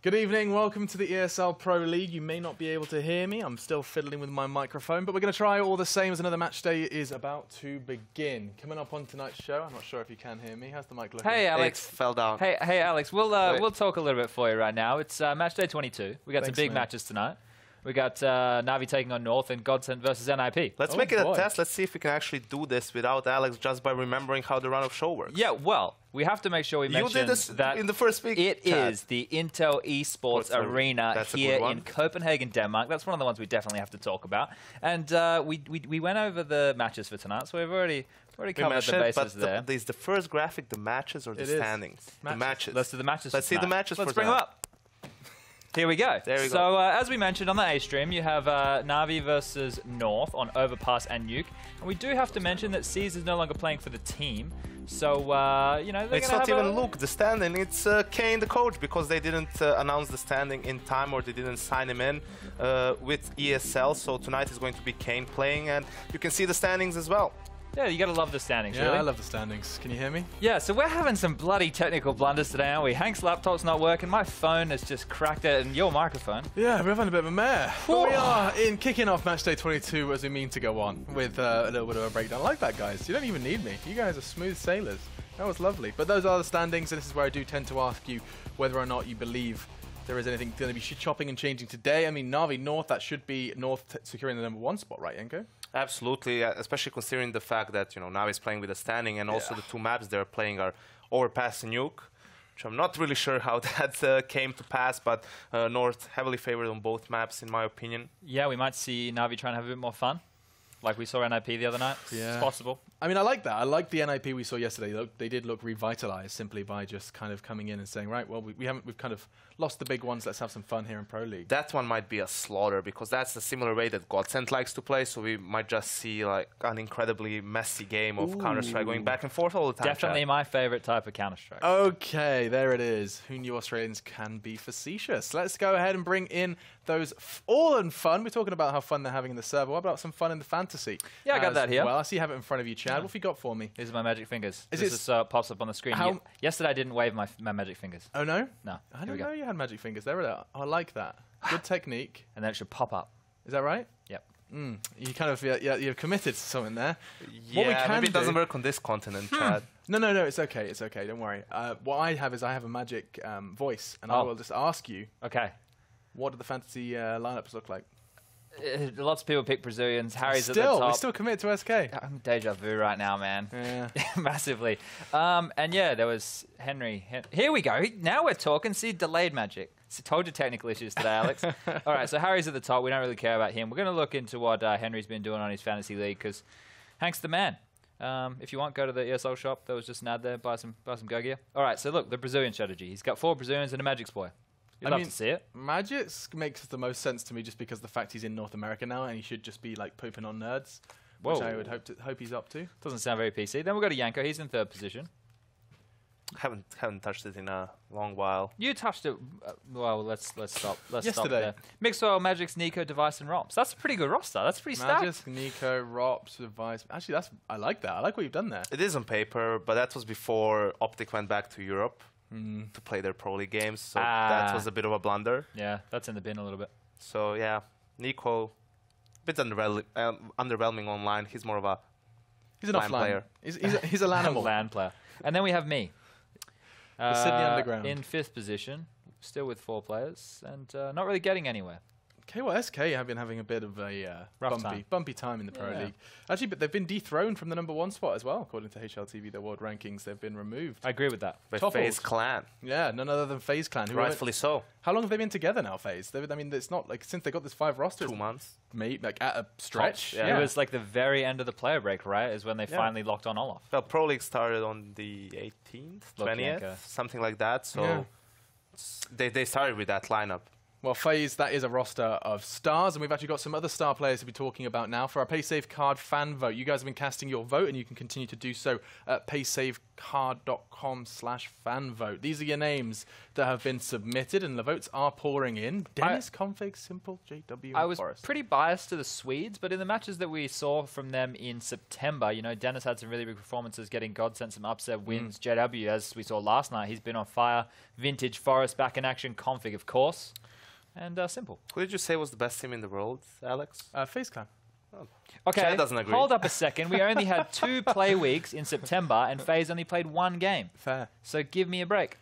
Good evening, welcome to the ESL Pro League. You may not be able to hear me, I'm still fiddling with my microphone, but we're going to try all the same as another match day is about to begin. Coming up on tonight's show, I'm not sure if you can hear me. How's the mic looking? Hey Alex. It fell down. Hey Alex, we'll talk a little bit for you right now. It's match day 22. We got some big matches tonight. We got Navi taking on North and Godsend versus NIP. Let's make it a test. Let's see if we can actually do this without Alex just by remembering how the run of show works. Yeah, well, we have to make sure we mention that in the first week. It is the Intel Esports Arena here in Copenhagen, Denmark. That's one of the ones we definitely have to talk about. And we went over the matches for tonight, so we've already covered the bases there. Is the first graphic the matches or the standings? The matches. Let's do the matches. Let's see the matches. Let's bring them up. Here we go. There we go. So, as we mentioned on the A stream, you have Navi versus North on Overpass and Nuke. And we do have to mention that C's is no longer playing for the team. So, you know, it's not even Luke, the standing. It's Kane, the coach, because they didn't announce the standing in time or they didn't sign him in with ESL. So tonight is going to be Kane playing, and you can see the standings as well. Yeah, you gotta love the standings, yeah, really. I love the standings. Can you hear me? Yeah, so we're having some bloody technical blunders today, aren't we? Hank's laptop's not working, my phone has just cracked it, and your microphone. Yeah, we're having a bit of a mare. But we are kicking off match day 22 as we mean to go on with a little bit of a breakdown. I like that, guys. You don't even need me. You guys are smooth sailors. That was lovely. But those are the standings, and this is where I do tend to ask you whether or not you believe there is anything going to be chopping and changing today. I mean, Navi North, that should be North securing the #1 spot, right, Yenko? Absolutely, especially considering the fact that, you know, Navi is playing with a standing, and also the two maps they're playing are Overpass and Nuke, which I'm not really sure how that came to pass, but North heavily favored on both maps, in my opinion. Yeah, we might see Navi trying to have a bit more fun, like we saw NIP the other night. Yeah. It's possible. I mean, I like that. I like the NIP we saw yesterday. They did look revitalized simply by just kind of coming in and saying, right, well, we've kind of lost the big ones. Let's have some fun here in Pro League. That one might be a slaughter because that's the similar way that Godsend likes to play. So we might just see like an incredibly messy game of Counter-Strike going back and forth all the time. Definitely my favorite type of Counter-Strike. Okay, there it is. Who knew Australians can be facetious? Let's go ahead and bring in those all in fun. We're talking about how fun they're having in the server. What about some fun in the fantasy? Yeah, I got that here. Well, I see you have it in front of you, Chad. What have you got for me? These are my magic fingers. This pops up on the screen. Yesterday I didn't wave my magic fingers. Oh, no? No. I didn't know you had magic fingers. There we are. I like that. Good technique. And then it should pop up. Is that right? Yep. You kind of, you're committed to something there. Yeah, maybe it doesn't work on this continent, Chad. No, it's okay. It's okay. Don't worry. What I have is I have a magic voice, and I will just ask you. Okay. What do the fantasy lineups look like? Lots of people pick Brazilians. Harry's at the top. We're still committed to SK. I'm deja vu right now, man. Yeah. Massively. And yeah, there was Henry. Here we go. Now we're talking. See, delayed magic. Told you technical issues today, Alex. All right, so Harry's at the top. We don't really care about him. We're going to look into what Henry's been doing on his fantasy league because Hank's the man. If you want, go to the ESL shop. There was just an ad there. Buy some Go gear. All right, so look, the Brazilian strategy. He's got 4 Brazilians and a Magic's boy. You'd love to see it. Magic makes the most sense to me just because the fact he's in North America now and he should just be like pooping on nerds, which I would hope he's up to. Doesn't sound very PC. Then we've got a Yanko. He's in 3rd position. Haven't touched it in a long while. You touched it. Well, let's stop. Let's Yesterday. stop there. Mixwell, Magic's, Nico, Device, and Rops. That's a pretty good roster. That's pretty stacked. Magic, Nico, Rops, Device. Actually, I like that. I like what you've done there. It is on paper, but that was before Optic went back to Europe to play their Pro League games. So that was a bit of a blunder. Yeah, that's in the bin a little bit. So yeah, Nico, a bit underwhelming online. He's more of a LAN player. He's a LANimal. LAN player. And then we have me. The Sydney Underground. In 5th position, still with 4 players, and not really getting anywhere. Okay, well, SK have been having a bit of a bumpy time in the Pro League. Actually, but they've been dethroned from the #1 spot as well, according to HLTV, their world rankings. They've been removed. I agree with that. By FaZe Clan. Yeah, none other than FaZe Clan. Rightfully so. How long have they been together now, FaZe? I mean, it's not like since they got this 5 rosters. 2 months. Mate, like at a stretch. Yeah. It was like the very end of the player break, right? Is when they finally locked on Olaf. Well, Pro League started on the 18th, 20th, something like that. So they started with that lineup. Well, FaZe, that is a roster of stars, and we've actually got some other star players to be talking about now for our PaySafe Card fan vote. You guys have been casting your vote, and you can continue to do so at paysafecard.com/fanvote. These are your names that have been submitted, and the votes are pouring in. Dennis, Config, Simple, JW, I was Forrest. pretty biased to the Swedes, but in the matches that we saw from them in September, you know, Dennis had some really big performances, getting Godsent some upset wins. JW, as we saw last night, he's been on fire. Vintage, Forrest back in action. Config, of course. And Simple. Who did you say was the best team in the world, Alex? FaZe Clan. Okay, Chad doesn't agree. hold up a second. We only had 2 play weeks in September, and FaZe only played 1 game. Fair. So give me a break.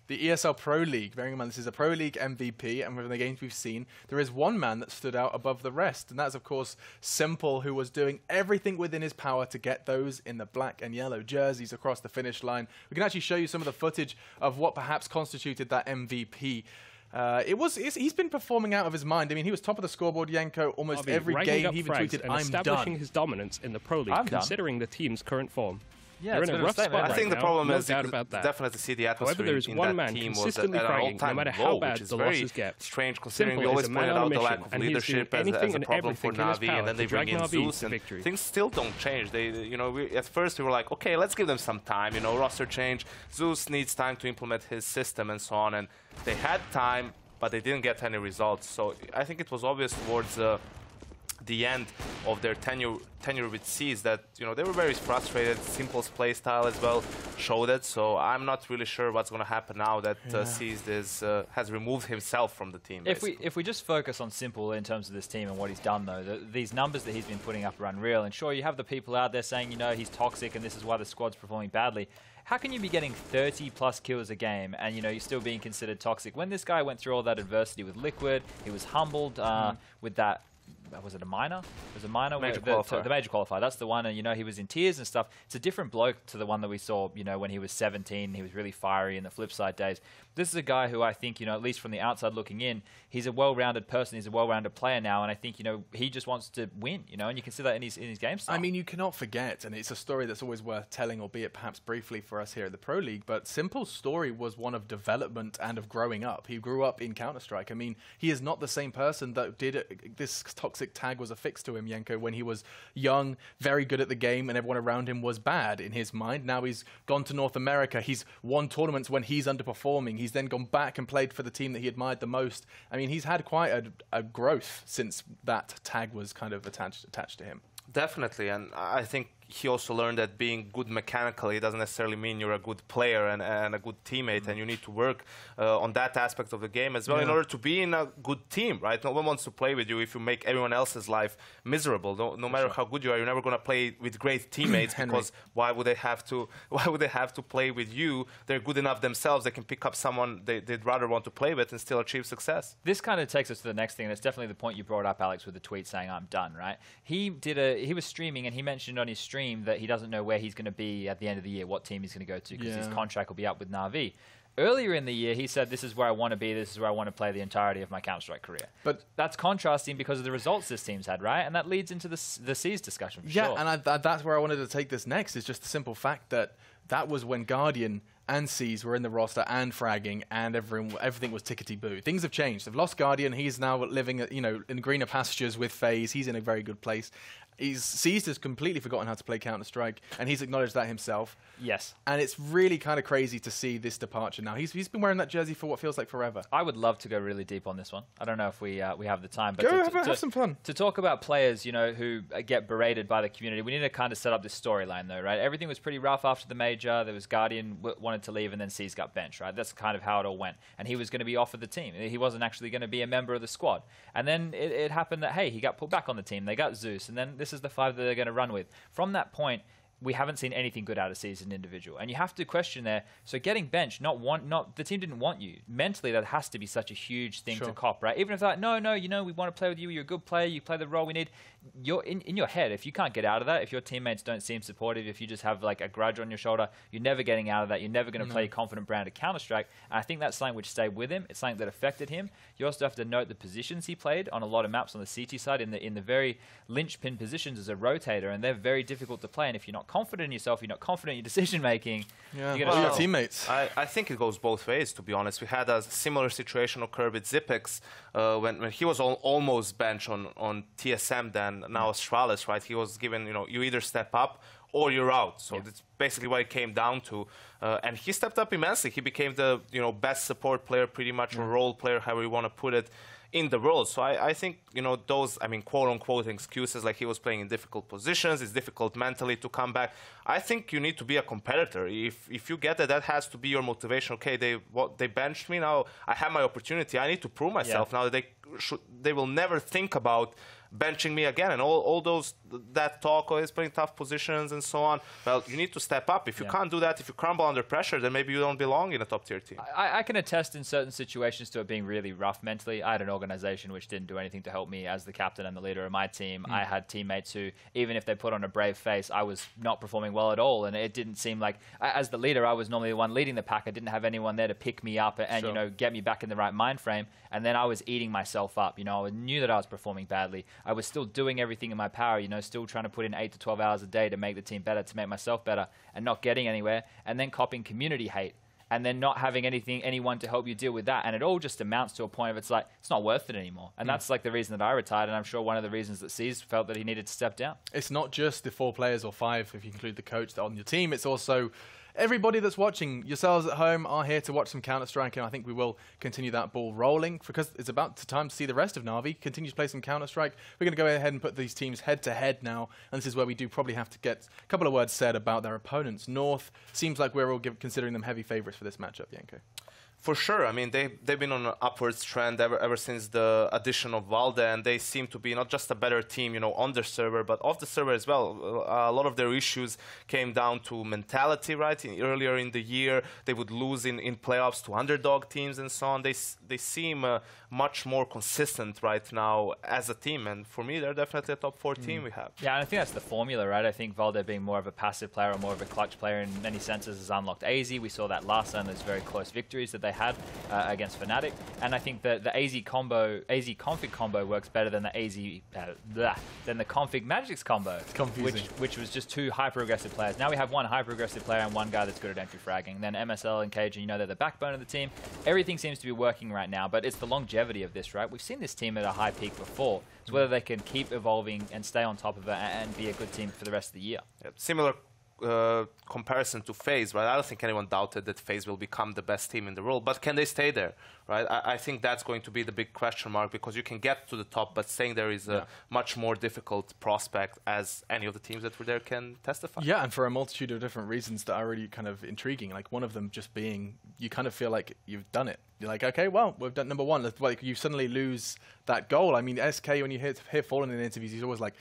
The ESL Pro League, bearing in mind this is a Pro League MVP, and from the games we've seen, there is one man that stood out above the rest, and that's, of course, Simple, who was doing everything within his power to get those in the black and yellow jerseys across the finish line. We can actually show you some of the footage of what perhaps constituted that MVP. He's been performing out of his mind. I mean, he was top of the scoreboard, Yanko, almost every game. He even tweeted, "I'm establishing done." his dominance in the Pro League, considering the team's current form. Yeah, They're it's in been a a rough spot statement. right I think the now, problem no is doubt about that. definitely see the atmosphere However, there is in one that man team was at consistently an fragging, all-time no matter low, how which bad is the very losses get. strange considering we Simple always is a man pointed on a out the lack mission, of and he's leadership doing as anything a and problem for everything in his Na'Vi, power and then they to drag bring in Na'Vi Zeus, to and victory. things still don't change. At first we were like, okay, let's give them some time, roster change. Zeus needs time to implement his system and so on, and they had time, but they didn't get any results. So I think it was obvious towards the end of their tenure with Seas that they were very frustrated. Simple's play style as well showed it. So I'm not really sure what's going to happen now that Seas has removed himself from the team. If we just focus on Simple in terms of this team and what he's done, though, these numbers that he's been putting up are unreal. And sure, you have the people out there saying he's toxic and this is why the squad's performing badly. How can you be getting 30+ kills a game and you're still being considered toxic? When this guy went through all that adversity with Liquid, he was humbled with that. Was it a minor? It was a minor. Major qualifier. The major qualifier. That's the one, and he was in tears and stuff. It's a different bloke to the one that we saw, when he was 17. He was really fiery in the Flipside days. This is a guy who I think, at least from the outside looking in, he's a well-rounded person. He's a well-rounded player now, and I think, he just wants to win, and you can see that in his game style. I mean, you cannot forget, and it's a story that's always worth telling, albeit perhaps briefly for us here at the Pro League, but Simple's story was one of development and of growing up. He grew up in Counter-Strike. I mean, he is not the same person that did it. This toxic tag was affixed to him, Yanko, when he was young, very good at the game, and everyone around him was bad in his mind. Now he's gone to North America. He's won tournaments when he's underperforming. He's then gone back and played for the team that he admired the most. I mean, he's had quite a growth since that tag was kind of attached to him. Definitely, and I think he also learned that being good mechanically doesn't necessarily mean you're a good player and a good teammate, and you need to work on that aspect of the game as well in order to be in a good team, right? No one wants to play with you if you make everyone else's life miserable. No matter how good you are, you're never going to play with great teammates because why would they have to play with you? They're good enough themselves. They can pick up someone they'd rather want to play with and still achieve success. This kind of takes us to the next thing, and it's definitely the point you brought up, Alex, with the tweet saying I'm done, right? He was streaming, and he mentioned on his stream that he doesn't know where he's going to be at the end of the year, what team he's going to go to, because his contract will be up with Na'Vi. Earlier in the year, he said, this is where I want to be, this is where I want to play the entirety of my Counter-Strike career. But that's contrasting because of the results this team's had, right? And that leads into the Seas discussion, for sure. Yeah, and that's where I wanted to take this next, is just the simple fact that was when Guardian and Seas were in the roster and fragging, and everything was tickety-boo. Things have changed. They've lost Guardian. He's now living, in greener pastures with FaZe. He's in a very good place. Seas has completely forgotten how to play Counter-Strike, and he's acknowledged that himself. Yes. And it's really kind of crazy to see this departure now. He's been wearing that jersey for what feels like forever. I would love to go really deep on this one. I don't know if we have the time. But have some fun. To talk about players, who get berated by the community, we need to kind of set up this storyline, though, right? Everything was pretty rough after the major. There was Guardian wanted to leave, and then Seas got benched, right? That's kind of how it all went. And he was going to be offered the team. He wasn't actually going to be a member of the squad. And then it happened that, hey, he got pulled back on the team. They got Zeus, and then this is the 5 that they're going to run with. From that point, we haven't seen anything good out of Seas as an individual. And you have to question there, so getting benched, the team didn't want you. Mentally, that has to be such a huge thing to cop, right? Even if they're like, no, we want to play with you, you're a good player, you play the role we need. you're in your head, if you can't get out of that, if your teammates don't seem supportive, if you just have like a grudge on your shoulder, you're never getting out of that. You're never going to play a confident brand of Counter-Strike. And I think that's something which stayed with him. It's something that affected him. You also have to note the positions he played on a lot of maps on the CT side in the very linchpin positions as a rotator, and they're very difficult to play. And if you're not confident in yourself, you're not confident in your decision making, you're going to your teammates. I think it goes both ways, to be honest. We had a similar situation occur with Zipex when he was almost bench on TSM then, now Astralis, right? He was given, you either step up or you're out. So that's basically what it came down to. And he stepped up immensely. He became the best support player pretty much, or role player, however you want to put it, in the world. So I think, those, quote-unquote excuses, like he was playing in difficult positions, it's difficult mentally to come back. I think you need to be a competitor. If you get that has to be your motivation. Okay, they benched me, now I have my opportunity. I need to prove myself. Now that they will never think about benching me again, and all that talk, he's playing tough positions and so on. Well, you need to step up. If you can't do that, if you crumble under pressure, then maybe you don't belong in a top tier team. I can attest in certain situations to it being really rough mentally. I had an organization which didn't do anything to help me as the captain and the leader of my team. I had teammates who, even if they put on a brave face, I was not performing well at all, and it didn't seem like, as the leader, I was normally the one leading the pack. I didn't have anyone there to pick me up and get me back in the right mind frame, and then I was eating myself up. I knew that I was performing badly. I was still doing everything in my power, still trying to put in 8 to 12 hours a day to make the team better, to make myself better, and not getting anywhere, and then copping community hate, and then not having anyone to help you deal with that. And it all just amounts to a point of it's not worth it anymore. And that's like the reason that I retired, and I'm sure one of the reasons that C's felt that he needed to step down. It's not just the 4 players or 5, if you include the coach on your team, it's also everybody that's watching. Yourselves at home are here to watch some Counter-Strike, and I think we will continue that ball rolling because it's about time to see the rest of Na'Vi continue to play some Counter-Strike. We're going to go ahead and put these teams head-to-head now, and this is where we do probably have to get a couple of words said about their opponents. North seems like we're all considering them heavy favourites for this matchup, Yanko. For sure. They've been on an upwards trend ever since the addition of Valde, and they seem to be not just a better team, on the server, but off the server as well. A lot of their issues came down to mentality, right? Earlier in the year, they would lose in playoffs to underdog teams and so on. They seem much more consistent right now as a team, and for me, they're definitely a top 4 team we have. Yeah, and I think that's the formula, right? I think Valde being more of a passive player or more of a clutch player in many senses has unlocked AZ. We saw that last time. There's very close victories that they had against Fnatic, and I think that the AZ config combo works better than the than the config Magix combo. It's confusing. Which was just 2 hyper aggressive players. Now we have 1 hyper aggressive player and 1 guy that's good at entry fragging. Then MSL and Cajun, they're the backbone of the team. Everything seems to be working right now, but it's the longevity of this, right? We've seen this team at a high peak before. It's whether they can keep evolving and stay on top of it and be a good team for the rest of the year. Yep. Similar comparison to FaZe, right? I don't think anyone doubted that FaZe will become the best team in the world, but can they stay there, right? I think that's going to be the big question mark, because you can get to the top, but staying there is a much more difficult prospect, as any of the teams that were there can testify. Yeah, and for a multitude of different reasons that are really kind of intriguing. Like one of them just being, you kind of feel like you've done it. You're like, okay, well, we've done number 1. Like you suddenly lose that goal. SK, when you hear Fallen in interviews, he's always like,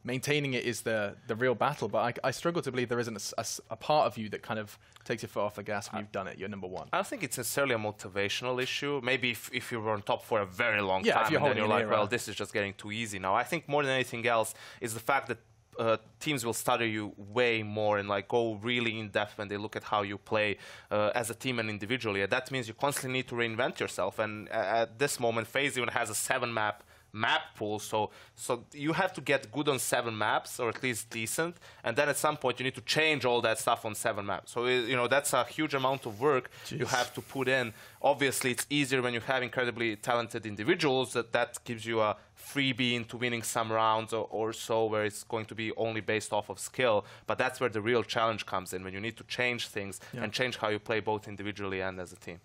maintaining it is the real battle, but I struggle to believe there isn't a part of you that kind of takes your foot off the gas when you've done it. You're number 1. I don't think it's necessarily a motivational issue. Maybe if you were on top for a very long time, and then you're like, well, this is just getting too easy now. I think more than anything else is the fact that teams will study you way more and go really in depth when they look at how you play as a team and individually. And that means you constantly need to reinvent yourself. And at this moment, FaZe even has a 7-map pool, so you have to get good on 7 maps, or at least decent, and then at some point you need to change all that stuff on 7 maps. So that's a huge amount of work you have to put in. Obviously, it's easier when you have incredibly talented individuals. That gives you a freebie into winning some rounds or so, where it's going to be only based off of skill. But that's where the real challenge comes in, when you need to change things and change how you play both individually and as a team.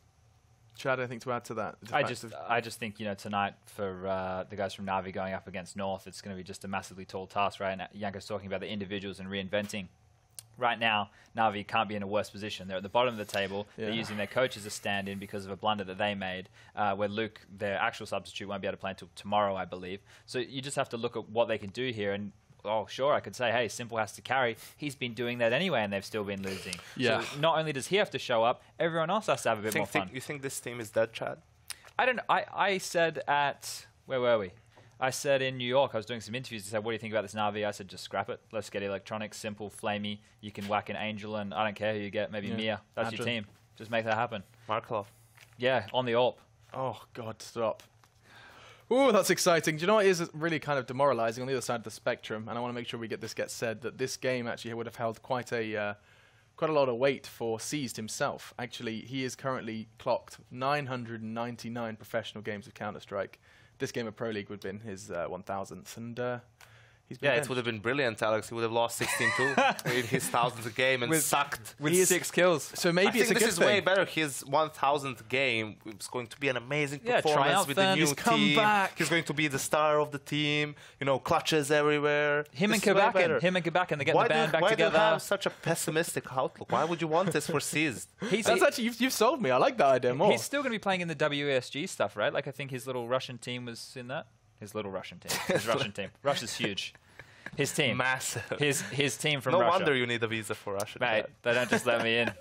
Chad, anything to add to that? I just think, tonight for the guys from Na'Vi going up against North, it's going to be just a massively tall task, right? And Yanko's talking about the individuals and reinventing. Right now, Na'Vi can't be in a worse position. They're at the bottom of the table. They're using their coach as a stand-in because of a blunder that they made, where Luke, their actual substitute, won't be able to play until tomorrow, I believe. So you just have to look at what they can do here. And sure, I could say, hey, Simple has to carry. He's been doing that anyway, and they've still been losing. Yeah. So not only does he have to show up, everyone else has to have a bit more fun. You think this team is dead, Chad? I don't know. I said at, where were we? I said in New York, I was doing some interviews. He said, "What do you think about this Na'Vi?" I said, "Just scrap it. Let's get electronic, simple, flamey. You can whack an Angel, and I don't care who you get. Maybe Mia. That's your team. Just make that happen." Markelov. Yeah, on the AWP. Oh God, stop. Ooh, that's exciting. Do you know what is really kind of demoralizing on the other side of the spectrum? And I want to make sure we get this gets said that this game actually would have held quite a lot of weight for Seized himself. Actually, he is currently clocked 999 professional games of Counter-Strike. This game of Pro League would have been his 1000th, and he's been it would have been brilliant, Alex. He would have lost 16-2 in his 1000th game and sucked. With 6 kills. So maybe it's a good thing. This is way better. His 1000th game is going to be an amazing performance with the new team. He's going to be the star of the team. You know, clutches everywhere. Him and Kabakin, they're getting the band back together. Why do you have such a pessimistic outlook? Why would you want this for Seized? That's actually, you've sold me. I like that idea more. He's still going to be playing in the WESG stuff, right? Like, I think his little Russian team was in that. His little Russian team. His Russian team. Russia's huge. His team. Massive. His team from Russia. Russia. No wonder you need a visa for Russia. Mate, they don't just let me in.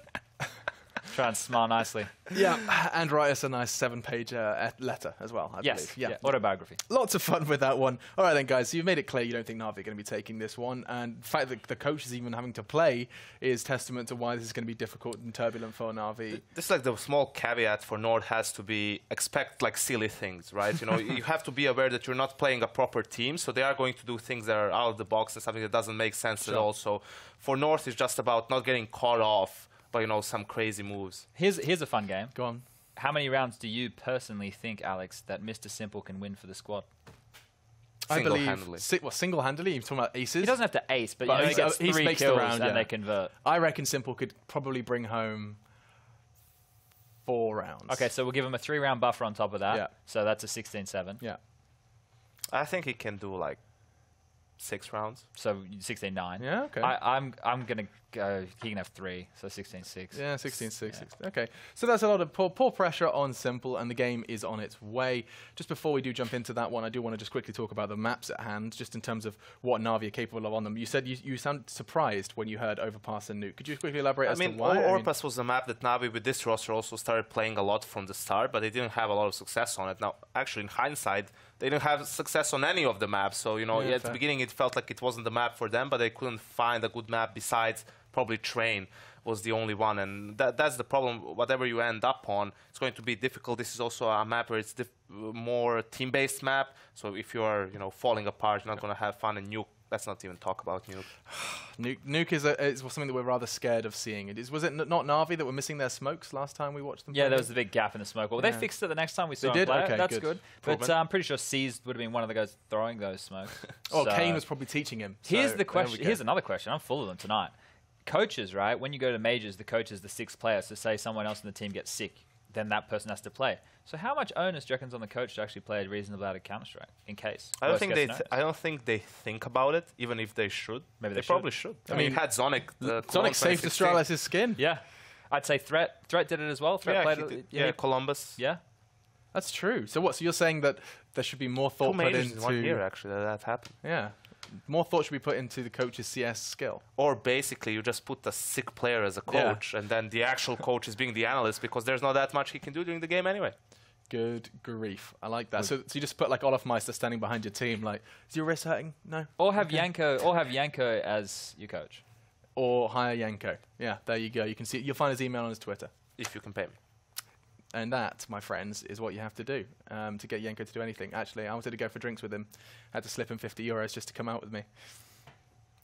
Try and smile nicely. Yeah, and write us a nice 7-page letter as well, I believe. Yeah, autobiography. Lots of fun with that one. All right then, guys, so you've made it clear you don't think Na'Vi are going to be taking this one, and the fact that the coach is even having to play is testament to why this is going to be difficult and turbulent for Na'Vi. This is like the small caveat for Nord has to be expect like silly things, right? You know, you have to be aware that you're not playing a proper team, so they are going to do things that are out of the box and something that doesn't make sense at all. So for North, it's just about not getting caught off by, you know, some crazy moves. Here's a fun game. Go on. How many rounds do you personally think, Alex, that Mr. Simple can win for the squad? I believe single-handedly. You're talking about aces. He doesn't have to ace, but you know, he gets 3 kills and they convert. I reckon Simple could probably bring home 4 rounds. Okay, so we'll give him a 3-round buffer on top of that. Yeah. So that's a 16-7. Yeah. I think he can do like 6 rounds. So 16-9. Yeah, okay. I'm going to go, he can have 3, so 16-6. Yeah, 16-6. Yeah. Okay, so that's a lot of poor pressure on Simple, and the game is on its way. Just before we do jump into that one, I do want to just quickly talk about the maps at hand, just in terms of what Na'Vi are capable of on them. You said you sound surprised when you heard Overpass and Nuke. Could you quickly elaborate as to why? Overpass was a map that Na'Vi with this roster also started playing a lot from the start, but they didn't have a lot of success on it. Now, actually, in hindsight, they didn't have success on any of the maps. So, you know, at the beginning, it felt like it wasn't the map for them, but they couldn't find a good map besides probably Train was the only one. And that's the problem. Whatever you end up on, it's going to be difficult. This is also a map where it's more team-based map. So if you are, you know, falling apart, you're not going to have fun. And Nuke, let's not even talk about Nuke. Nuke is something that we're rather scared of seeing. Was it not Na'Vi that were missing their smokes last time we watched them? Yeah, there was a big gap in the smoke. Well, they fixed it the next time we saw them play. Okay, that's good. But I'm pretty sure Seized would have been one of the guys throwing those smokes. Oh, Kane was probably teaching him. Here's the question. Here's another question. I'm full of them tonight. Coaches, right? When you go to majors, the coach is the 6th player. So say someone else in the team gets sick, then that person has to play. So how much onus do you reckon's on the coach to actually play a reasonable out of Counter-Strike in case? I don't think they think about it, even if they should. Maybe they probably should. I mean, you had Zonic. Zonic saved Astralis' skin. Yeah. I'd say Threat did it as well. Threat played it. Columbus. Yeah. That's true. So what? So you're saying that there should be more thought put into... in 1 year, actually, that happened. Yeah. More thought should be put into the coach's CS skill. Or basically, you just put a sick player as a coach, and then the actual coach is being the analyst, because there's not that much he can do during the game anyway. Good grief. I like that. So you just put like Olaf Meister standing behind your team, like, is your wrist hurting? No. Or have Yanko as your coach. Or hire Yanko. Yeah, there you go. You can see, you'll find his email on his Twitter. If you can pay me. And that, my friends, is what you have to do to get Yanko to do anything. Actually, I wanted to go for drinks with him. I had to slip him €50 just to come out with me.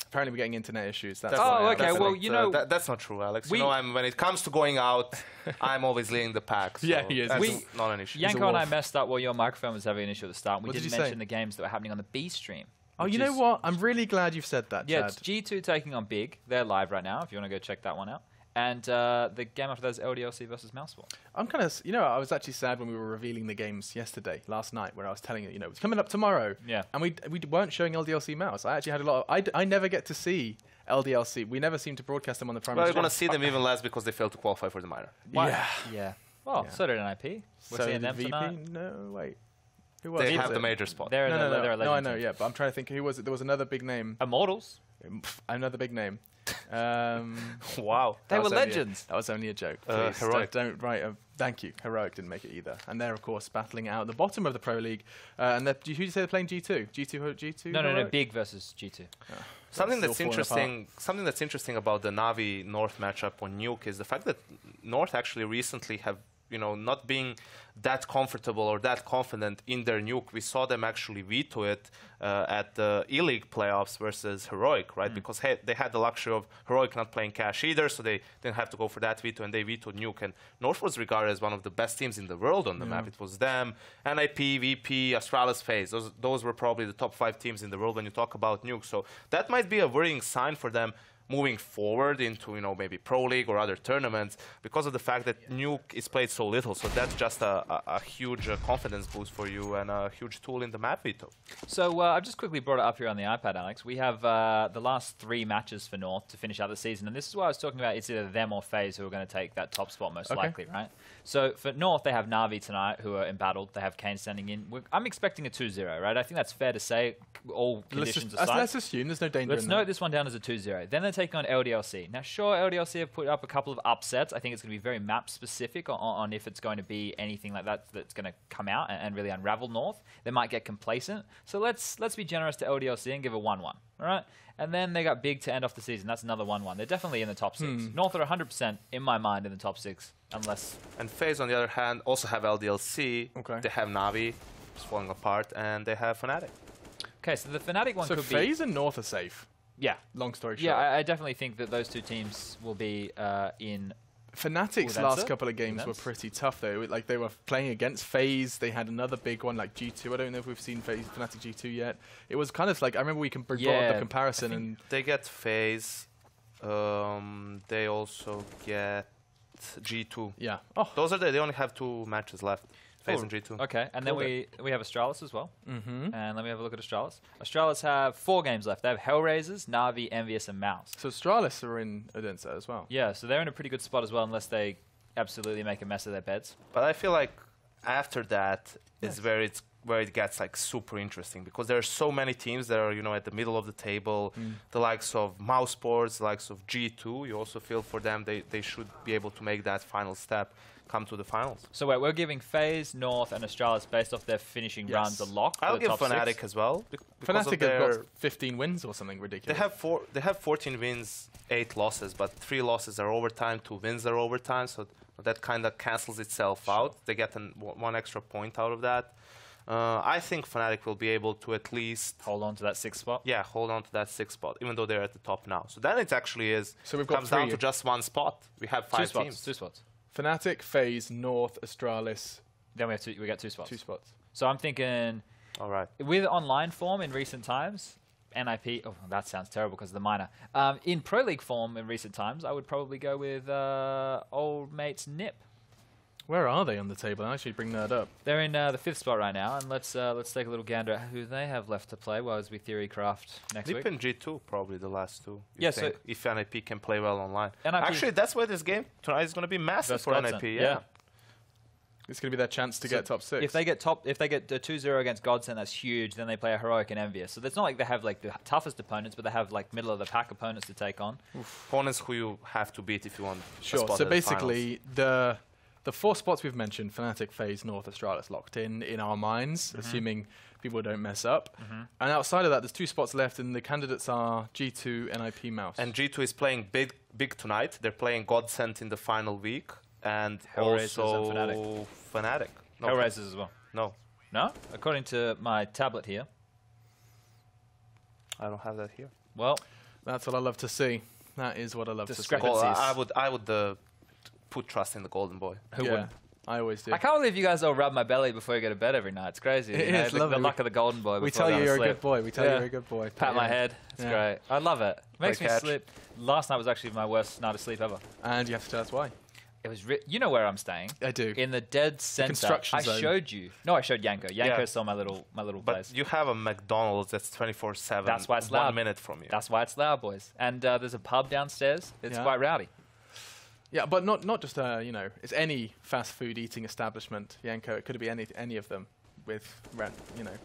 Apparently, we're getting internet issues. That's okay. Well, you know... that's not true, Alex. You know, when it comes to going out, I'm always leading the pack. So yeah, he is. That's not an issue. Yanko and I messed up while your microphone was having an issue at the start. We didn't mention the games that were happening on the B stream. Oh, you know what? I'm really glad you've said that, Yeah, Chad. it's G2 taking on Big. They're live right now, if you want to go check that one out. And the game after that is LDLC versus Mouseball. I'm kind of, I was actually sad when we were revealing the games last night, where I was telling you, it's coming up tomorrow. Yeah. And we weren't showing LDLC Mouse. I actually had a lot of, I never get to see LDLC. We never seem to broadcast them on the primary. Well, you're going to see them even less because they failed to qualify for the minor. Yeah. Well, so did NIP. We're seeing them tonight. No, wait. Who was they have the major spot. They're no, I know, yeah, but I'm trying to think, who was it? There was another big name. Immortals. Another big name. Wow. They were legends. That was only a joke. Heroic. Don't write Thank you. Heroic didn't make it either. And they're, of course, battling out at the bottom of the Pro League. And who did you say they're playing G2? G2? No, Big versus G2. Something that's interesting about the Navi North matchup on Nuke is the fact that North actually recently have, not being that comfortable or that confident in their Nuke. We saw them actually veto it at the E-League playoffs versus Heroic, right? Because they had the luxury of Heroic not playing Cash either, so they didn't have to go for that veto, and they vetoed Nuke. And North was regarded as one of the best teams in the world on the map. It was them, NIP, VP, Astralis, FaZe. Those were probably the top 5 teams in the world when you talk about Nuke. So that might be a worrying sign for them moving forward into maybe Pro League or other tournaments, because of the fact that Nuke is played so little. So that's just a huge confidence boost for you and a huge tool in the map veto. So I've just quickly brought it up here on the iPad, Alex. We have the last 3 matches for North to finish out the season, and this is what I was talking about. It's either them or FaZe who are going to take that top spot most likely, right? So for North, they have Na'Vi tonight who are embattled. They have Kane standing in. I'm expecting a 2-0, right? I think that's fair to say, all conditions aside. Let's assume there's no danger. Let's note this one down as a 2-0. Then they're taking on LDLC. Now, sure, LDLC have put up a couple of upsets. I think it's going to be very map-specific on if it's going to be anything like that that's going to come out and really unravel North. They might get complacent. So let's be generous to LDLC and give a 1-1, all right? And then they got Big to end off the season. That's another 1-1. They're definitely in the top 6. North are 100%, in my mind, in the top 6, unless... And FaZe, on the other hand, also have LDLC. They have Na'Vi, just falling apart, and they have Fnatic. Okay, so the Fnatic one could be... So FaZe and North are safe? Yeah. Long story short. Yeah, I definitely think that those 2 teams will be in... Fnatic's last couple of games were pretty tough, though. Like, they were playing against FaZe. They had another big one, like G2. I don't know if we've seen Fnatic G2 yet. It was kind of like, I remember we brought up the comparison. And they get FaZe. They also get G2. Yeah. Those are they only have 2 matches left. FaZe and G2. Okay, and then we have Astralis as well. And let me have a look at Astralis. Astralis have 4 games left. They have Hellraisers, Na'Vi, Envious, and Mouse. So Astralis are in Odense as well. Yeah, so they're in a pretty good spot as well, unless they absolutely make a mess of their beds. But I feel like after that is where it gets like super interesting, because there are so many teams that are at the middle of the table. The likes of Mouse Sports, the likes of G2. You also feel for them they should be able to make that final step, come to the finals. So wait, we're giving FaZe, North, and Astralis based off their finishing runs a lock. I'll give Fnatic as well. Fnatic have got 15 wins or something ridiculous. They have 14 wins, 8 losses, but 3 losses are overtime, 2 wins are overtime. So that kind of cancels itself out. They get 1 extra point out of that. I think Fnatic will be able to at least hold on to that 6th spot. Yeah, hold on to that 6th spot, even though they're at the top now. So then it actually is. So we've got comes down to just 1 spot. We have 5 teams. 2 spots. Fnatic, FaZe, North, Astralis. Then we got 2 spots. 2 spots. So I'm thinking, all right, with online form in recent times, NIP. Oh, that sounds terrible because of the minor. In Pro League form in recent times, I would probably go with old mates Nip. Where are they on the table? I'll actually bring that up. They're in the 5th spot right now, and let's take a little gander at who they have left to play as we theory craft next week. Nip and G2, probably the last 2. So if NIP can play well online. Actually, that's why this game tonight is going to be massive for NIP. Yeah. It's going to be their chance to get top 6. If they get the 2-0 against Godsend, that's huge. Then they play a Heroic and Envious. So it's not like they have like the toughest opponents, but they have like middle of the pack opponents to take on. Opponents who you have to beat if you want. Sure. So basically, the 4 spots we've mentioned, Fnatic, FaZe, North, Astralis, locked in our minds, assuming people don't mess up. And outside of that, there's 2 spots left, and the candidates are G2, NIP, Mouse. And G2 is playing big tonight. They're playing Godsend in the final week. And Hellraisers also and Fnatic. No, Hellraisers as well. No. No? According to my tablet here. I don't have that here. Well, that's what I love to see. That is what I love to see. I would put trust in the Golden Boy. Who wouldn't? I always do. I can't believe you guys all rub my belly before you go to bed every night. It's crazy. It is lovely. The luck of the Golden Boy. We tell you you're a good boy. We tell you you're a good boy. Pat my head. It's great. I love it. Makes me sleep. Last night was actually my worst night of sleep ever. And you have to tell us why. It was. You know where I'm staying? I do. In the dead center. Construction zone. I showed you. No, I showed Yanko. Yanko saw my little place. But you have a McDonald's that's 24/7. That's why it's loud. 1 minute from you. That's why it's loud, boys. And there's a pub downstairs. It's quite rowdy. Yeah, but not just it's any fast food eating establishment, Yanko. It could be any of them. with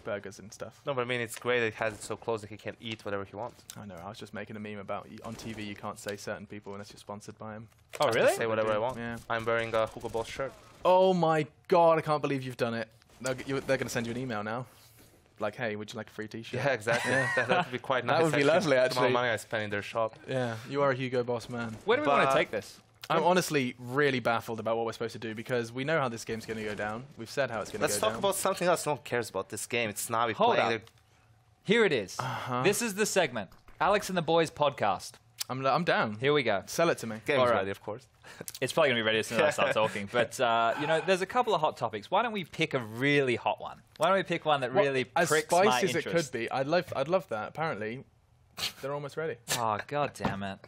burgers and stuff. No, but I mean, it's great that it has it so close that he can eat whatever he wants. I know. I was just making a meme about on TV you can't say certain people unless you're sponsored by them. Oh, really? I can say whatever I want. Yeah. I'm wearing a Hugo Boss shirt. Oh my God! I can't believe you've done it. They're going to send you an email now. Like, hey, would you like a free T-shirt? Yeah, exactly. That would be quite nice. That would be lovely, actually. The amount of money I spend in their shop. Yeah, you are a Hugo Boss man. Where do we want to take this? I'm honestly really baffled about what we're supposed to do because we know how this game's going to go down. We've said how it's going to go down. Let's talk about something else. No one cares about this game. It's Navi playing. Up. Here it is. This is the segment. Alex and the Boys podcast. I'm down. Here we go. Sell it to me. Game's ready, of course. It's probably going to be ready as soon as I start talking. But, there's a couple of hot topics. Why don't we pick a really hot one? Why don't we pick one that really pricks my interest? As spicy as it could be. I'd love that. Apparently, they're almost ready. Oh, God damn it.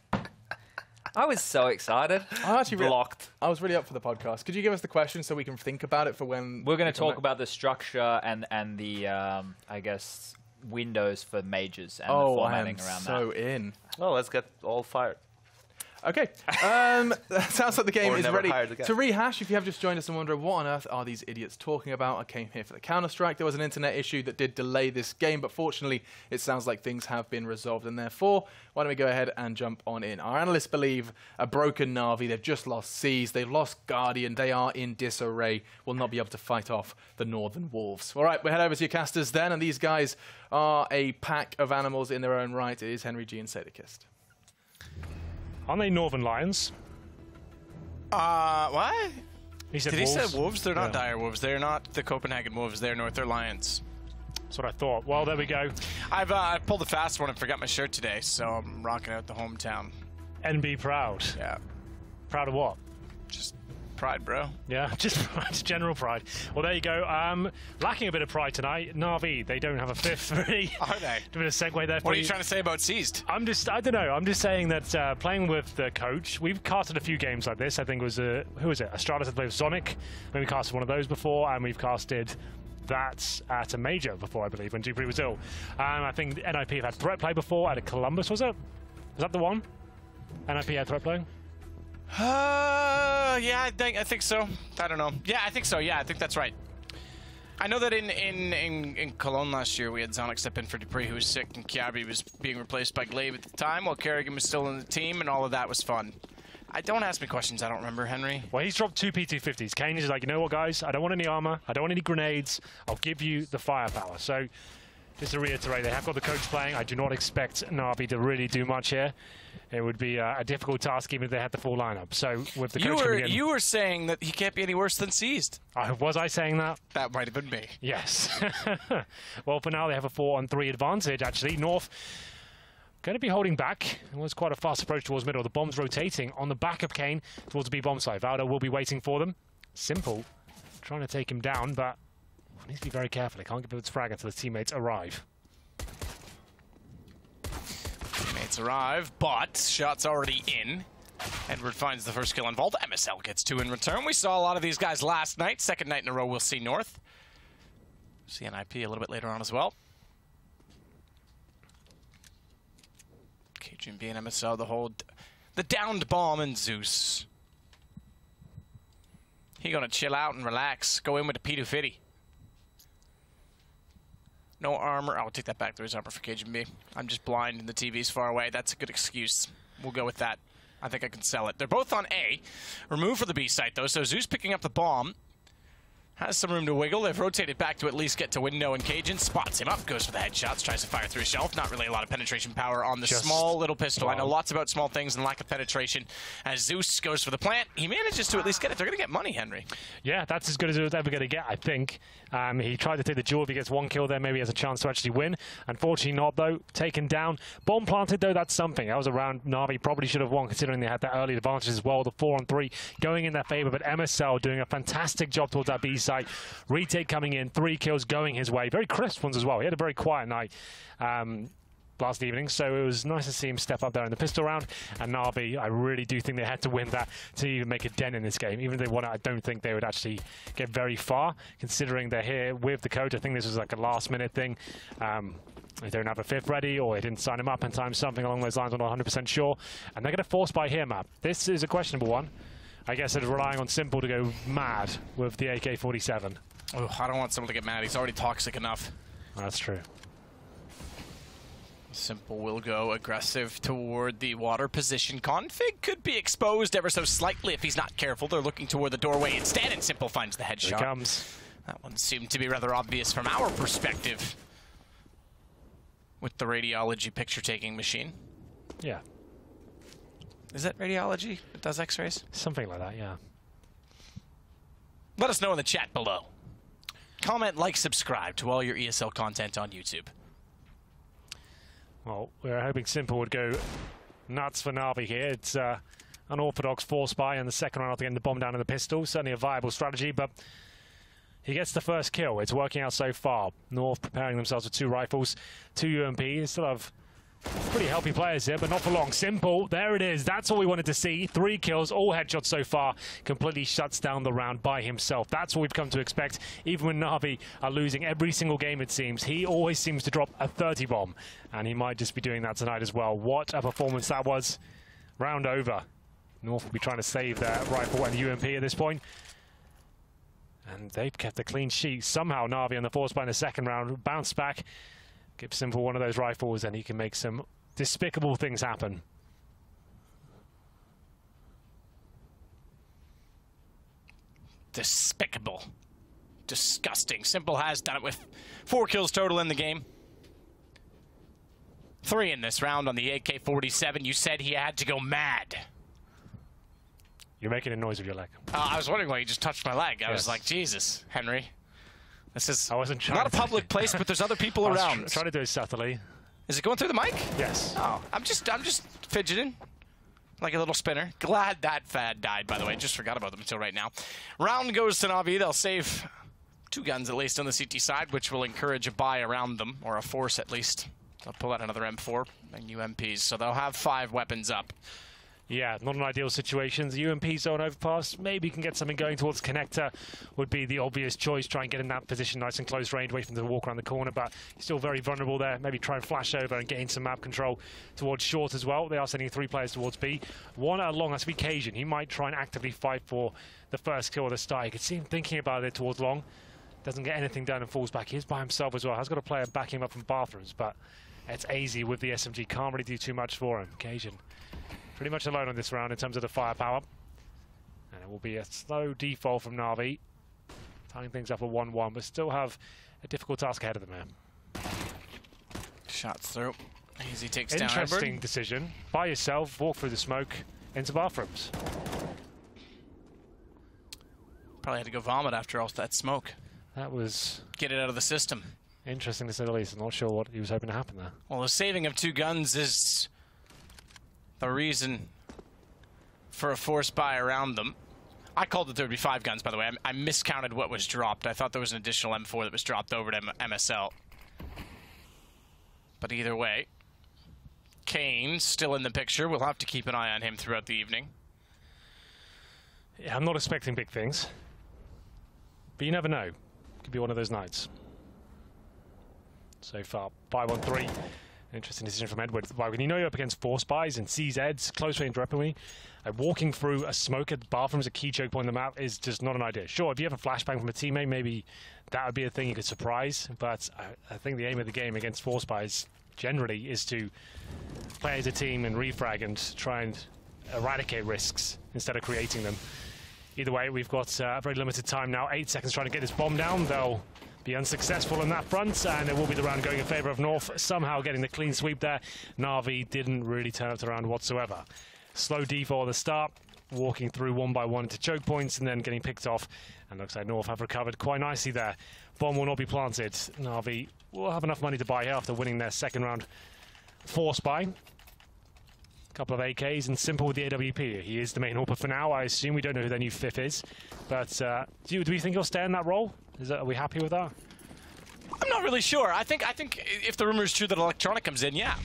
I was so excited. I actually blocked. I was really up for the podcast. Could you give us the question so we can think about it for when we're going to talk about the structure and the windows for majors and the formatting around that. So in. Well, let's get all fired. Okay. That sounds like the game is ready to rehash. If you have just joined us and wonder what on earth are these idiots talking about, I came here for the Counter-Strike. There was an internet issue that did delay this game, but fortunately, it sounds like things have been resolved. And therefore, why don't we go ahead and jump on in? Our analysts believe a broken Na'Vi. They've just lost Seas. They've lost Guardian. They are in disarray. Will not be able to fight off the Northern Wolves. All right, we'll head over to your casters then. And these guys are a pack of animals in their own right. It is Henry G and Sadekist. Aren't they Northern Lions? What? Did he say wolves? They're not dire wolves. They're not the Copenhagen wolves. They're Northern Lions. That's what I thought. Well, there we go. I've pulled a fast one and forgot my shirt today, so I'm rocking out the hometown. NB proud. Yeah. Proud of what? Just pride, bro. Yeah, just general pride. Well, there you go. Lacking a bit of pride tonight. Na'Vi, they don't have a fifth, really. Are they? A bit of a segue there. What are you trying to say about Seized? I don't know. I'm just saying that playing with the coach, we've casted a few games like this. I think it was, who was it? Astralis had played with Sonic. Maybe casted one of those before, and we've casted that at a major before, I believe, when Dupree was ill. I think NIP have had threat play before at a Columbus, was it? Was that the one? NIP had threat play? Yeah, I think so. I don't know. Yeah, I think so. Yeah, I think that's right. I know that in Cologne last year, we had Zonic step in for Dupree, who was sick, and Kiabi was being replaced by Glaive at the time, while Kerrigan was still in the team, and all of that was fun. Don't ask me questions I don't remember, Henry. Well, he's dropped 2 P250s. Kane is like, you know what, guys? I don't want any armor. I don't want any grenades. I'll give you the firepower. So, just to reiterate, they have got the coach playing. I do not expect Na'Vi to really do much here. It would be a difficult task even if they had the full lineup. So with the coach coming in, you were saying that he can't be any worse than Seized. Was I saying that? That might have been me. Yes. Well, for now they have a 4-on-3 advantage. Actually, North going to be holding back. It was quite a fast approach towards middle. The bomb's rotating on the back of Kane towards the B bomb side. Valdo will be waiting for them. Simple, trying to take him down, but needs to be very careful. He can't give its frag until his teammates arrive. Teammates arrive, but shot's already in. Edward finds the first kill involved. MSL gets 2 in return. We saw a lot of these guys last night. Second night in a row we'll see North. See NIP a little bit later on as well. KGB and MSL, the downed bomb and Zeus. He gonna chill out and relax. Go in with the P250. No armor. I'll take that back. There is armor for KGB. I'm just blind and the TV's far away. That's a good excuse. We'll go with that. I think I can sell it. They're both on A. Removed for the B site, though, so Zeus picking up the bomb. Has some room to wiggle. They've rotated back to at least get to window, and Cajun spots him up, goes for the headshots, tries to fire through a shelf. Not really a lot of penetration power on the small little pistol. Bomb. I know lots about small things and lack of penetration. As Zeus goes for the plant, he manages to at least get it. They're going to get money, Henry. Yeah, that's as good as it was ever going to get, I think. He tried to take the duel. If he gets 1 kill there, maybe he has a chance to actually win. Unfortunately not, though. Taken down. Bomb planted, though, that's something. That was a round Na'Vi probably should have won, considering they had that early advantage as well. The 4-on-3 going in their favor, but MSL doing a fantastic job towards that B site. Retake coming in, 3 kills going his way. Very crisp ones as well. He had a very quiet night last evening, so it was nice to see him step up there in the pistol round. And Na'Vi, I really do think they had to win that to even make a dent in this game. Even if they won it, I don't think they would actually get very far, considering they're here with the coach. I think this was like a last-minute thing. They don't have a 5th ready, or they didn't sign him up in time, something along those lines. I'm not 100% sure. And they're going to force buy here, map. This is a questionable one. I guess they're relying on Simple to go mad with the AK-47. Oh, I don't want someone to get mad. He's already toxic enough. That's true. Simple will go aggressive toward the water position. Config could be exposed ever so slightly if he's not careful. They're looking toward the doorway instead, and Simple finds the headshot. Here it comes. That one seemed to be rather obvious from our perspective with the radiology picture-taking machine. Yeah. Is that radiology? It does x-rays? Something like that, yeah. Let us know in the chat below. Comment, like, subscribe to all your ESL content on YouTube. Well, we're hoping Simple would go nuts for Na'Vi here. It's unorthodox force buy in the second round after getting the bomb down in the pistol. Certainly a viable strategy, but he gets the first kill. It's working out so far. North preparing themselves with 2 rifles, 2 UMP. They still have pretty healthy players here, but not for long. Simple, there it is. That's all we wanted to see. 3 kills, all headshots so far. Completely shuts down the round by himself. That's what we've come to expect. Even when Na'Vi are losing every single game, it seems, he always seems to drop a 30 bomb. And he might just be doing that tonight as well. What a performance that was. Round over. North will be trying to save their rifle and UMP at this point. And they've kept a clean sheet. Somehow Na'Vi on the force by in the second round bounced back. Give Simple one of those rifles and he can make some despicable things happen. Despicable. Disgusting. Simple has done it with 4 kills total in the game. 3 in this round on the AK-47. You said he had to go mad. You're making a noise with your leg. I was wondering why you just touched my leg. I was like, Jesus, Henry. This is I wasn't not a public place, but there's other people around. Try to do it subtly. Is it going through the mic? Yes. Oh, I'm just fidgeting like a little spinner. Glad that fad died, by the way. Just forgot about them until right now. Round goes to Na'Vi. They'll save 2 guns at least on the CT side, which will encourage a buy around them, or a force at least. They'll pull out another M4 and UMPs, so they'll have 5 weapons up. Yeah, not an ideal situation. The UMP zone overpass, maybe can get something going towards connector, would be the obvious choice. Try and get in that position nice and close range, wait for them to walk around the corner, but he's still very vulnerable there. Maybe try and flash over and gain some map control towards short as well. They are sending 3 players towards B. 1 along, that's Cajun. He might try and actively fight for the first kill of the start. You can see him thinking about it towards long. Doesn't get anything done and falls back. He is by himself as well. Has got a player backing him up from bathrooms, but it's easy with the SMG. Can't really do too much for him. Cajun pretty much alone on this round in terms of the firepower. And it will be a slow default from Na'Vi. Tying things up at 1-1, but still have a difficult task ahead of them here. Shots through. Easy takes down. Interesting decision. By yourself, walk through the smoke into bathrooms. Probably had to go vomit after all that smoke. That was... Get it out of the system. Interesting to say the least. I'm not sure what he was hoping to happen there. Well, the saving of 2 guns is the reason for a force buy around them. I called it there would be 5 guns, by the way. I miscounted what was dropped. I thought there was an additional M4 that was dropped over to MSL. But either way, Kane still in the picture. We'll have to keep an eye on him throughout the evening. Yeah, I'm not expecting big things. But you never know. Could be one of those nights. So far, 5-1-3. Interesting decision from Edward. When you know you're up against force buys and CZs, close range weaponry, walking through a smoke at the bathroom as a key choke point on the map is just not an idea. Sure, if you have a flashbang from a teammate, maybe that would be a thing you could surprise, but I think the aim of the game against force buys generally is to play as a team and refrag and try and eradicate risks instead of creating them. Either way, we've got very limited time now. 8 seconds trying to get this bomb down. They'll be unsuccessful on that front, and it will be the round going in favour of North, somehow getting the clean sweep there. Na'Vi didn't really turn up the round whatsoever. Slow default at the start, walking through 1 by 1 into choke points and then getting picked off. And looks like North have recovered quite nicely there. Bomb will not be planted. Na'Vi will have enough money to buy here after winning their second round force buy. Couple of AKs and Simple with the AWP. He is the main AWP for now. I assume we don't know who their new 5th is. But do we think he'll stay in that role? Are we happy with that? I'm not really sure. I think if the rumor is true that Electronic comes in, yeah.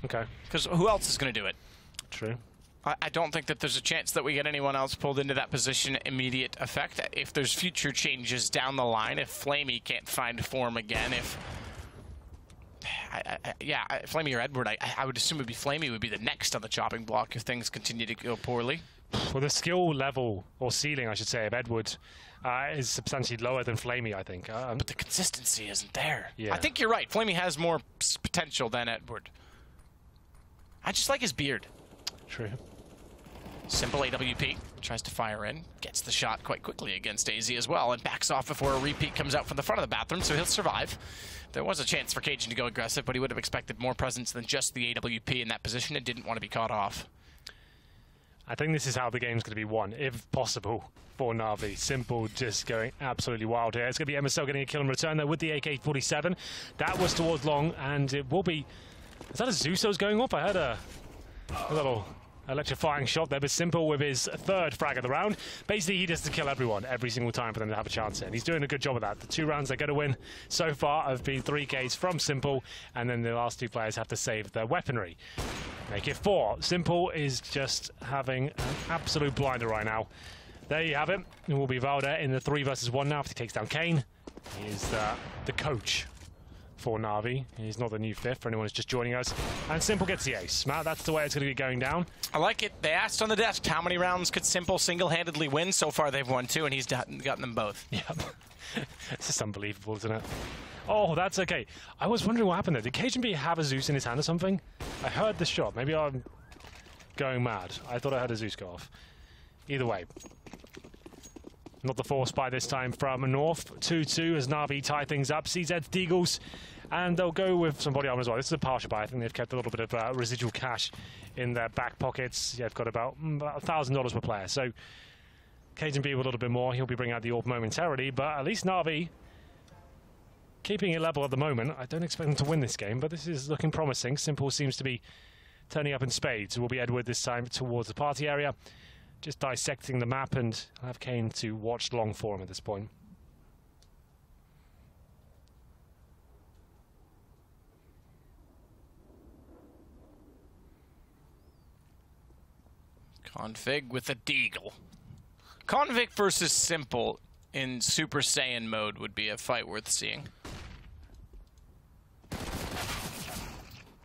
Okay. Because who else is going to do it? True. I don't think that there's a chance that we get anyone else pulled into that position immediate effect. If there's future changes down the line, if Flamey can't find form again, if... Flamey or Edward, I would assume it would be Flamey would be the next on the chopping block if things continue to go poorly. Well, the skill level, or ceiling, I should say, of Edward is substantially lower than Flamey, I think. But the consistency isn't there. Yeah. I think you're right. Flamey has more potential than Edward. I just like his beard. True. Simple AWP. Tries to fire in. Gets the shot quite quickly against AZ as well, and backs off before a repeat comes out from the front of the bathroom, so he'll survive. There was a chance for Cajun to go aggressive, but he would have expected more presence than just the AWP in that position and didn't want to be caught off. I think this is how the game's going to be won, if possible, for Na'Vi. Simple just going absolutely wild here. It's going to be MSL getting a kill in return, though, with the AK-47. That was towards long, and it will be... Is that a Zuso's going off? I heard a little electrifying shot there, but Simple with his third frag of the round. Basically, he does to kill everyone every single time for them to have a chance at. And he's doing a good job of that. The 2 rounds they're going to win so far have been 3 Ks from Simple, and then the last 2 players have to save their weaponry. Make it 4. Simple is just having an absolute blinder right now. There you have it. It will be Valder in the 3 versus 1 now after he takes down Kane. He is the coach for Na'Vi. He's not the new 5th for anyone who's just joining us. And Simple gets the ace. Matt, that's the way it's going to be going down. I like it. They asked on the desk, how many rounds could Simple single-handedly win? So far, they've won 2, and he's gotten them both. Yep. It's just unbelievable, isn't it? Oh, that's okay. I was wondering what happened there. Did Cajun B have a Zeus in his hand or something? I heard the shot. Maybe I'm going mad. I thought I had a Zeus go off. Either way. Not the force by this time from North. 2-2 as Na'Vi tie things up. CZ's Deagles. And they'll go with some body armor as well. This is a partial buy. I think they've kept a little bit of residual cash in their back pockets. Yeah, they've got about $1,000 per player. So Cajun B with a little bit more. He'll be bringing out the AWP momentarily. But at least Na'Vi keeping it level at the moment. I don't expect them to win this game, but this is looking promising. Simple seems to be turning up in spades. It will be Edward this time towards the party area. Just dissecting the map, and I'll have Kane to watch long for him at this point. Config with a Deagle. Convict versus Simple in Super Saiyan mode would be a fight worth seeing.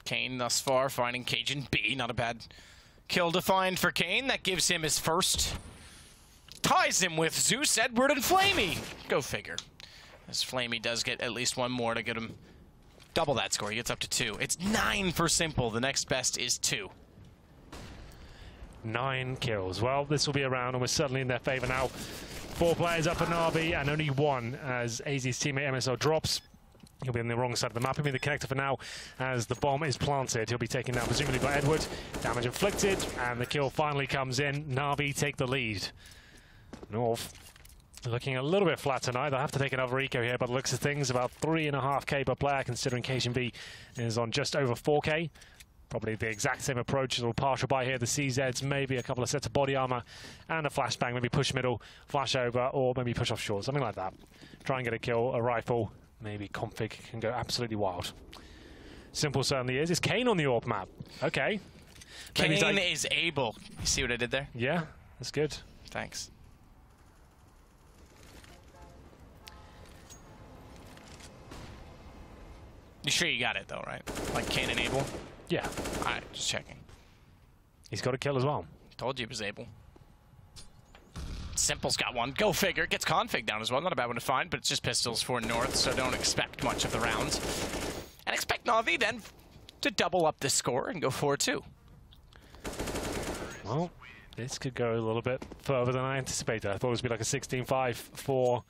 Kane thus far finding Cajun B. Not a bad kill to find for Kane. That gives him his first. Ties him with Zeus, Edward, and Flamey. Go figure. As Flamey does get at least 1 more to get him double that score. He gets up to 2. It's 9 for Simple. The next best is 2. 9 kills. Well, this will be a round, and we're certainly in their favor now. 4 players up at Na'Vi, and only 1 as AZ's teammate MSL drops. He'll be on the wrong side of the map. He'll be the connector for now as the bomb is planted. He'll be taken down presumably by Edward. Damage inflicted, and the kill finally comes in. Na'Vi take the lead. North looking a little bit flat tonight. They'll have to take another eco here, but the looks of things, about 3.5k per player, considering Cajun B is on just over 4k. Probably the exact same approach. A little partial buy here. The CZs, maybe a couple of sets of body armor and a flashbang. Maybe push middle, flash over, or maybe push off short. Something like that. Try and get a kill, a rifle. Maybe Config can go absolutely wild. Simple certainly is. Is Kane on the AWP map? Okay. Kane is able. You see what I did there? Yeah, that's good. Thanks. You sure you got it, though, right? Like Kane and able? Yeah. All right, just checking. He's got a kill as well. Told you he was able. Simple's got 1. Go figure. Gets Config down as well. Not a bad one to find, but it's just pistols for North, so don't expect much of the rounds. And expect Na'Vi then to double up this score and go 4-2. Well, this could go a little bit further than I anticipated. I thought it was going to be like a 16-5 for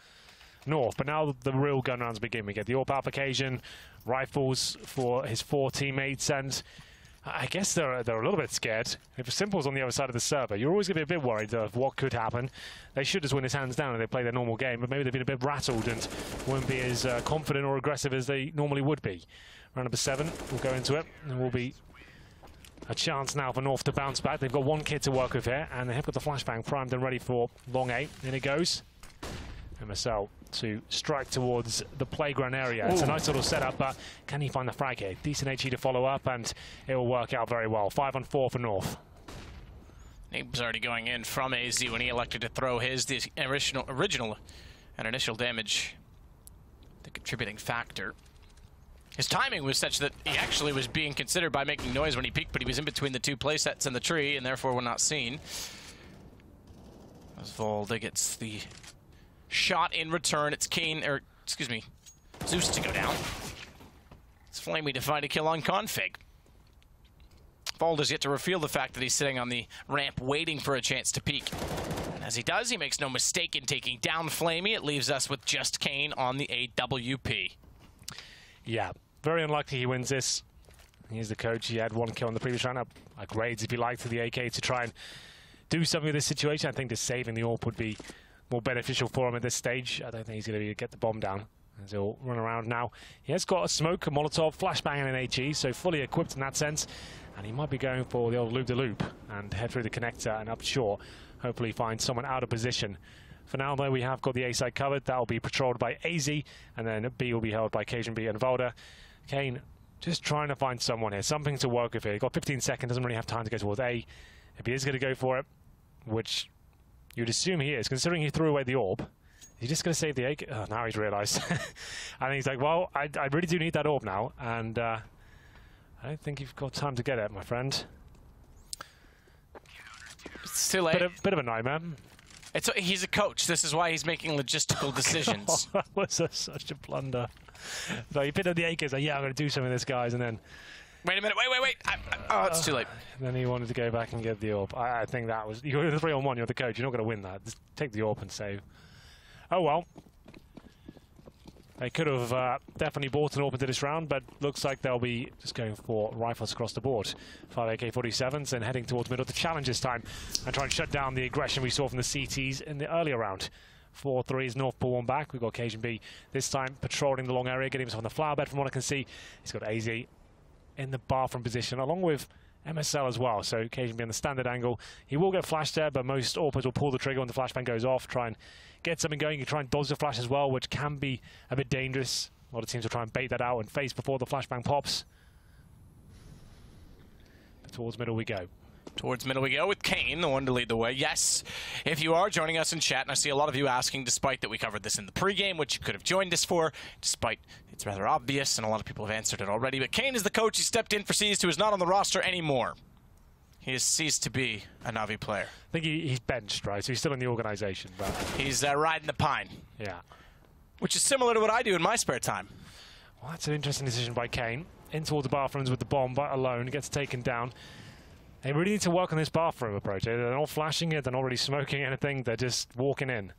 North, but now the real gun rounds begin. We get the AWP application, rifles for his 4 teammates, and I guess they're a little bit scared. If Simple's on the other side of the server, you're always going to be a bit worried of what could happen. They should just win his hands down and they play their normal game, but maybe they've been a bit rattled and won't be as confident or aggressive as they normally would be. Round number 7, we'll go into it, and will be a chance now for North to bounce back. They've got 1 kid to work with here, and they have got the flashbang primed and ready for long 8. In it goes. MSL to strike towards the playground area. It's a nice little setup, but can he find the frag here? Decent HE to follow up, and it will work out very well. 5-on-4 for North. Nabe's already going in from AZ when he elected to throw his original and initial damage. The contributing factor. His timing was such that he actually was being considered by making noise when he peeked, but he was in between the 2 playsets and the tree, and therefore were not seen. As Volda gets the shot in return, it's Kane, or excuse me, Zeus to go down. It's Flamey to find a kill on Config. Volda's yet to reveal the fact that he's sitting on the ramp waiting for a chance to peek. And as he does, he makes no mistake in taking down Flamey. It leaves us with just Kane on the AWP. Yeah, very unlikely he wins this. He's the coach. He had 1 kill in the previous round. Like raids, if you like, to the AK to try and do something with this situation. I think just saving the AWP would be more beneficial for him at this stage. I don't think he's going to get the bomb down, as he'll run around now. He has got a smoke, a Molotov, flashbang, and an HE, so fully equipped in that sense. And he might be going for the old loop-de-loop and head through the connector and up short. Hopefully find someone out of position. For now, though, we have got the A side covered. That will be patrolled by AZ, and then B will be held by Cajun B and Volda. Kane just trying to find someone here, something to work with here. He's got 15 seconds, doesn't really have time to go towards A. If he is going to go for it, which you'd assume he is, considering he threw away the orb, he's just going to save the AK. Oh, now he's realised. And he's like, well, I really do need that orb now, and I don't think you've got time to get it, my friend. It's too late. Bit of a nightmare. He's a coach. This is why he's making logistical decisions. That was such a blunder. So he picked up the AK, like, yeah, I'm going to do something with this, guys, and then... Wait a minute, wait. Oh, it's too late. Then he wanted to go back and get the orb. I think that was... You're in a 3-on-1, you're the coach, you're not going to win that. Just take the orb and save. Oh, well. They could have definitely bought an orb into this round, but looks like they'll be just going for rifles across the board. 5 AK-47s and heading towards middle to challenge this time and try and shut down the aggression we saw from the CTs in the earlier round. 4-3s, North pull one back. We've got Cajun B this time patrolling the long area, getting himself on the flower bed from what I can see. He's got AZ in the bathroom position, along with MSL as well. So Cajun B on the standard angle. He will get flashed there, but most AWPers will pull the trigger when the flashbang goes off, try and get something going. You try and dodge the flash as well, which can be a bit dangerous. A lot of teams will try and bait that out and face before the flashbang pops. But towards middle we go. Towards middle we go with Kane, the one to lead the way. Yes, if you are joining us in chat, and I see a lot of you asking, despite that we covered this in the pregame, which you could have joined us for, despite it's rather obvious, and a lot of people have answered it already, but Kane is the coach. He stepped in for Seized, who is not on the roster anymore. He is ceased to be a Na'Vi player. I think he's benched, right? So he's still in the organization, but... He's riding the pine. Yeah. Which is similar to what I do in my spare time. Well, that's an interesting decision by Kane. In towards the bathrooms with the bomb, but alone, gets taken down. They really need to work on this bathroom approach. They're not flashing it, they're not really smoking anything, they're just walking in.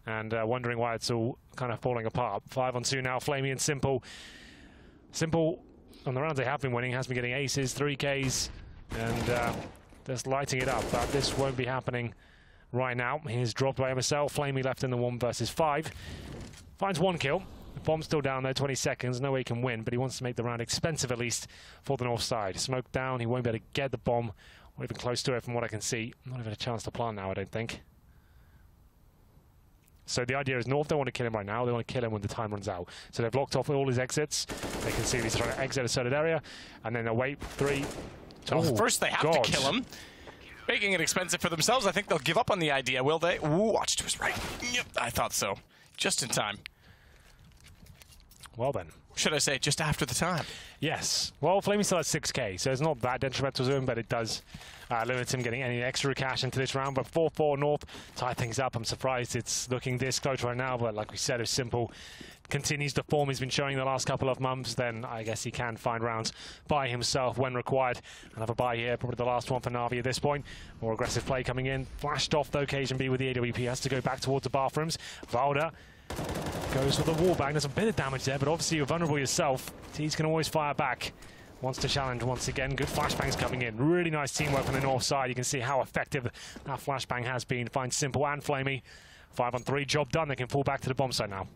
And wondering why it's all kind of falling apart. 5-on-2 now, Flamey and Simple. Simple, on the rounds they have been winning, has been getting aces, 3Ks, and just lighting it up. But this won't be happening right now. He's dropped by MSL, Flamey left in the 1 versus 5. Finds 1 kill. The bomb's still down there, 20 seconds, no way he can win, but he wants to make the round expensive at least for the north side. Smoke down, he won't be able to get the bomb, or even close to it from what I can see. Not even a chance to plant now, I don't think. So the idea is North don't want to kill him right now, they want to kill him when the time runs out. So they've blocked off all his exits. They can see he's trying to exit a certain area, and then they'll wait 3. Oh, first they have to kill him, making it expensive for themselves. I think they'll give up on the idea, will they? Ooh, watch to his right. Yep, I thought so. Just in time. Well then. Should I say, just after the time? Yes. Well, Flamey still has 6K, so it's not that detrimental to him, but it does limit him getting any extra cash into this round. But 4-4 North, tie things up. I'm surprised it's looking this close right now, but like we said, if Simple continues the form he's been showing the last couple of months, then I guess he can find rounds by himself when required. Another buy here, probably the last one for Na'Vi at this point. More aggressive play coming in. Flashed off, though, Cajun B with the AWP. Has to go back towards the bathrooms. Volda goes for the wall bang. There's a bit of damage there, but obviously you're vulnerable yourself. Tees can always fire back. Wants to challenge once again. Good flashbangs coming in. Really nice teamwork on the north side. You can see how effective that flashbang has been. Finds Simple and Flamey. 5-on-3, job done. They can fall back to the bomb site now.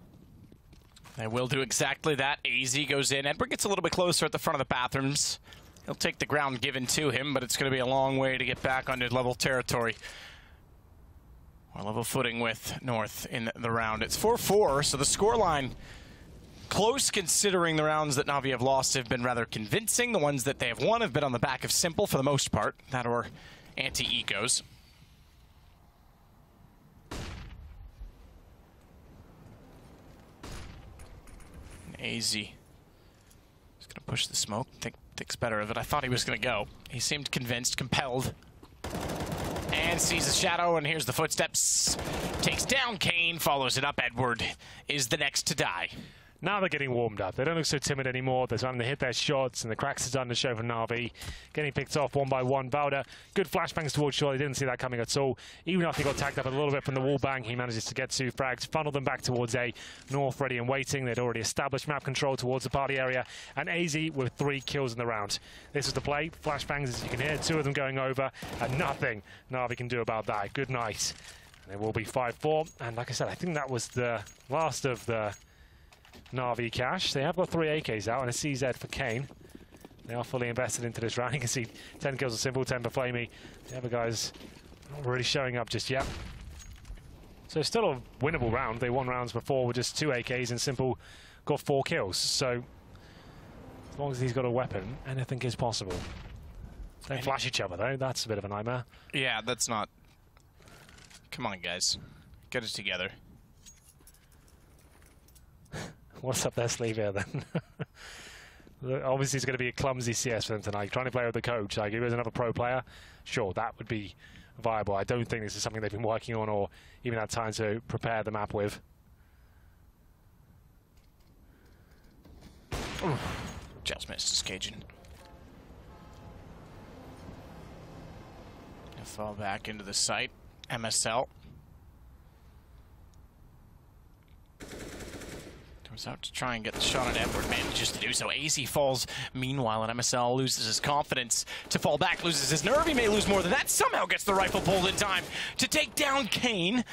They will do exactly that. AZ goes in. Edward gets a little bit closer at the front of the bathrooms. He'll take the ground given to him, but it's going to be a long way to get back onto level territory. Or level footing with North in the round. It's 4-4, so the scoreline close considering the rounds that Na'Vi have lost have been rather convincing. The ones that they have won have been on the back of Simple for the most part. That or anti-ecos. AZ. He's going to push the smoke. Thinks better of it. I thought he was going to go. He seemed convinced, compelled. And sees a shadow, and here's the footsteps. Takes down Kane, follows it up. Edward is the next to die. Now they're getting warmed up. They don't look so timid anymore. They're starting to hit their shots, and the cracks are starting to show for Na'Vi. Getting picked off one by one. Valda, good flashbangs towards shore. They didn't see that coming at all. Even after he got tagged up a little bit from the wall bang, he manages to get 2 frags, funnel them back towards A. North ready and waiting. They'd already established map control towards the party area. And AZ with 3 kills in the round. This was the play. Flashbangs, as you can hear, 2 of them going over, and nothing Na'Vi can do about that. Good night. And it will be 5-4. And like I said, I think that was the last of the Na'Vi cash. They have got 3 AKs out and a CZ for Kane. They are fully invested into this round. You can see 10 kills are Simple, 10 for Flamey. The other guys not really showing up just yet. So still a winnable round. They won rounds before with just 2 AKs and Simple got 4 kills. So as long as he's got a weapon, anything is possible. Don't flash each other though. That's a bit of a nightmare. Yeah, that's not... Come on, guys. Get it together. What's up their sleeve here then? Obviously it's going to be a clumsy CS for them tonight. Trying to play with the coach. Like if it was another pro player, sure, that would be viable. I don't think this is something they've been working on or even had time to prepare the map with. Just missed his Cajun. He'll fall back into the site. MSL. Out to try and get the shot on Edward, manages to do so. AZ falls meanwhile, and MSL loses his confidence to fall back, loses his nerve. He may lose more than that. Somehow gets the rifle pulled in time to take down Kane,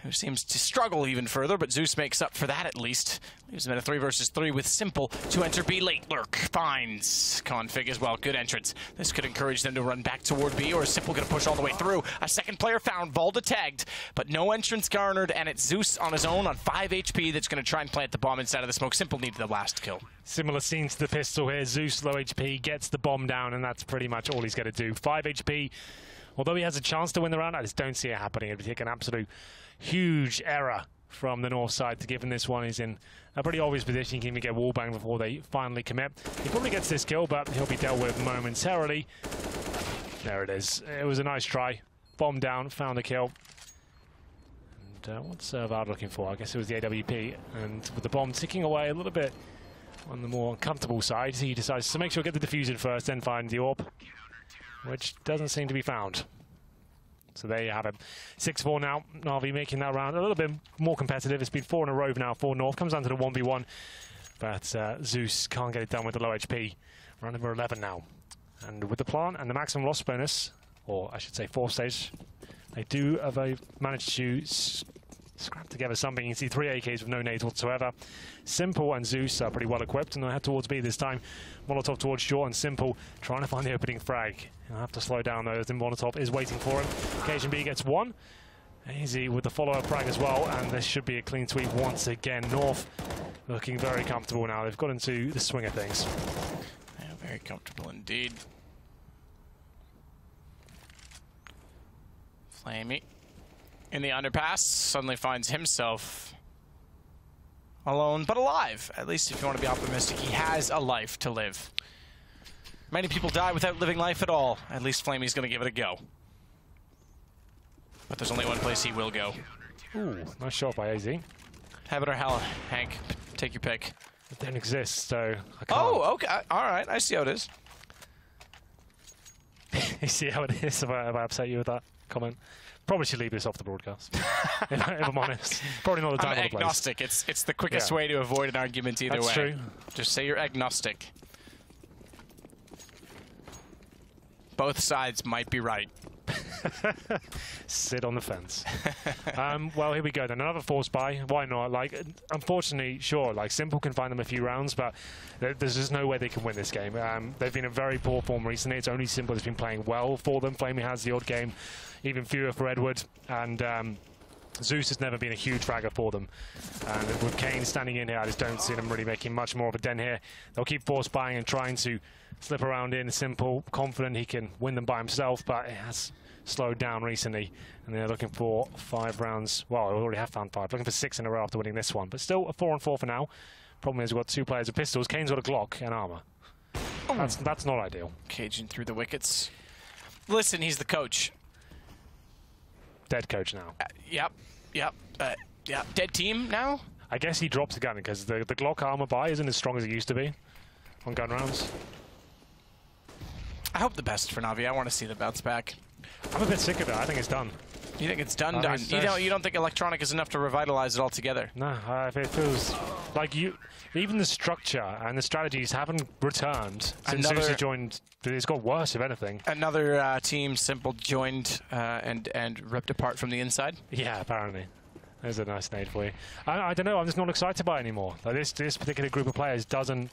who seems to struggle even further, but Zeus makes up for that at least. Leaves him in a 3 versus 3 with Simple to enter B late. Lurk finds Config as well. Good entrance. This could encourage them to run back toward B, or is Simple going to push all the way through? A second player found, Valda tagged, but no entrance garnered, and it's Zeus on his own on 5 HP that's going to try and plant the bomb inside of the smoke. Simple needed the last kill. Similar scene to the pistol here. Zeus, low HP, gets the bomb down, and that's pretty much all he's going to do. 5 HP. Although he has a chance to win the round, I just don't see it happening. It would take an absolute huge error from the north side to give him this one. He's in a pretty obvious position. He can even get wallbang before they finally commit. He probably gets this kill, but he'll be dealt with momentarily. There it is. It was a nice try. Bomb down, found a kill. And what's Vard looking for? I guess it was the AWP. And with the bomb ticking away a little bit on the more comfortable side, he decides to make sure to get the diffusion first, then find the AWP, which doesn't seem to be found. So there you have it. 6-4 now. Na'Vi making that round a little bit more competitive. It's been 4 in a row now for North. Comes down to the 1v1. But Zeus can't get it done with the low HP. Round number 11 now. And with the plant and the maximum loss bonus, or I should say 4th stage, they do have managed to scrap together something. You can see 3 AKs with no nades whatsoever. Simple and Zeus are pretty well equipped, and they'll head towards B this time. Molotov towards short, and Simple trying to find the opening frag. He'll have to slow down though, as the Molotov is waiting for him. Cajun B gets 1. AZ with the follow-up frag as well, and this should be a clean sweep once again. North looking very comfortable now. They've got into the swing of things. Yeah, very comfortable indeed. Flamey in the underpass suddenly finds himself alone but alive. At least if you want to be optimistic, he has a life to live. Many people die without living life at all. At least Flamey's going to give it a go. But there's only one place he will go. Ooh, nice shot by AZ. Heaven or hell, Hank. Take your pick. It don't exist, so I can't. Oh, okay. All right. I see how it is. You see how it is? Have I upset you with that comment? Probably should leave this off the broadcast. if I'm honest. Probably not the time or the place. Agnostic. It's the quickest way to avoid an argument either way. That's true. Just say you're agnostic. Both sides might be right. Sit on the fence. Well, here we go then. Another force buy. Why not? Like, unfortunately, sure, like Simple can find them a few rounds, but there's just no way they can win this game. They've been in very poor form recently. It's only Simple that's been playing well for them. Flamey has the odd game, even fewer for Edward, and Zeus has never been a huge fragger for them. And with Kane standing in here, I just don't see them really making much more of a dent here. They'll keep force buying and trying to slip around in. Simple, confident he can win them by himself, but it has slowed down recently, and they're looking for 5 rounds. Well, they already have found 5. Looking for 6 in a row after winning this one, but still a 4-on-4 for now. Problem is we've got 2 players with pistols. Kane's got a Glock and armor. That's not ideal. Cajun through the wickets. Listen, he's the coach. dead coach now. Yep. Dead team now? I guess he drops the gun because the Glock armor buy isn't as strong as it used to be on gun rounds. I hope the best for Na'Vi. I want to see the bounce back. I'm a bit sick of it. I think it's done. You think it's done? You don't think electronic is enough to revitalize it altogether? No, it feels like even the structure and the strategies haven't returned since Zeus joined. It's got worse, if anything. Another team, Simple, joined and ripped apart from the inside? Yeah, apparently. There's a nice nade for you. I don't know, I'm just not excited by it anymore. Like this particular group of players doesn't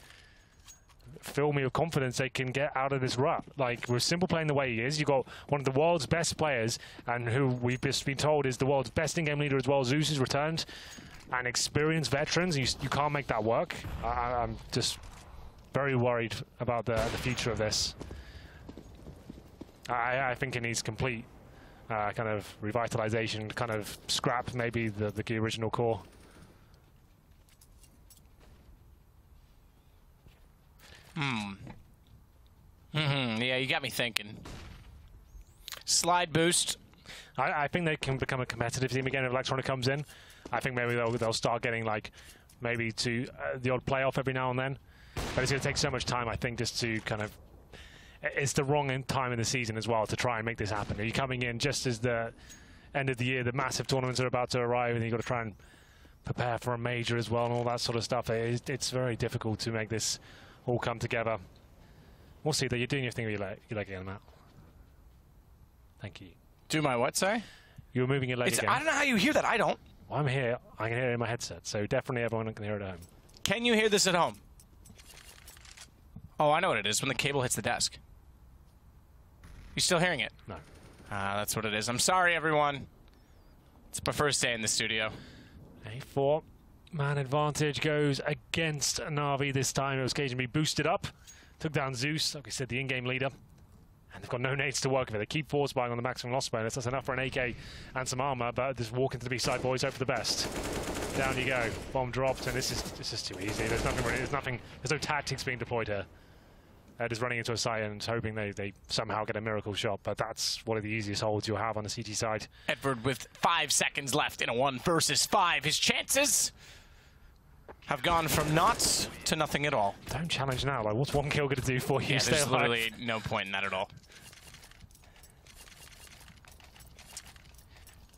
fill me with confidence they can get out of this rut. Like, with Simple playing the way he is, you've got one of the world's best players, and who we've just been told is the world's best in-game leader as well. Zeus has returned, and experienced veterans. You can't make that work. I'm just very worried about the future of this. I think it needs complete kind of revitalization, kind of scrap maybe the original core. Yeah, you got me thinking. Slide boost. I think they can become a competitive team again if Electronic comes in. I think maybe they'll start getting like maybe to the odd playoff every now and then. But it's going to take so much time, I think, just to kind of... It's the wrong time in the season as well to try and make this happen. Are you coming in just as the end of the year, the massive tournaments are about to arrive, and you've got to try and prepare for a major as well and all that sort of stuff. It's very difficult to make this all come together. We'll see that you're doing your thing with your leg again, Matt. Thank you. Do my what, sorry? You were moving your leg again. I don't know how you hear that. I don't. Well, I'm here. I can hear it in my headset, so definitely everyone can hear it at home. Can you hear this at home? Oh, I know what it is. When the cable hits the desk. You still hearing it? No. That's what it is. I'm sorry, everyone. It's my first day in the studio. A 4-man advantage goes against Na'Vi this time. It was occasionally boosted up. Took down Zeus, like I said, the in-game leader. And they've got no nades to work with. They keep force buying on the maximum loss bonus. That's enough for an AK and some armor, but just walk into the B-side, boys, hope for the best. Down you go. Bomb dropped, and this is too easy. There's no tactics being deployed here. Just running into a site and hoping they somehow get a miracle shot, but that's one of the easiest holds you'll have on the CT side. Edward with 5 seconds left in a 1 versus 5. His chances have gone from naught to nothing at all. Don't challenge now. Like, what's one kill going to do for you? Yeah, there's literally no point in that at all.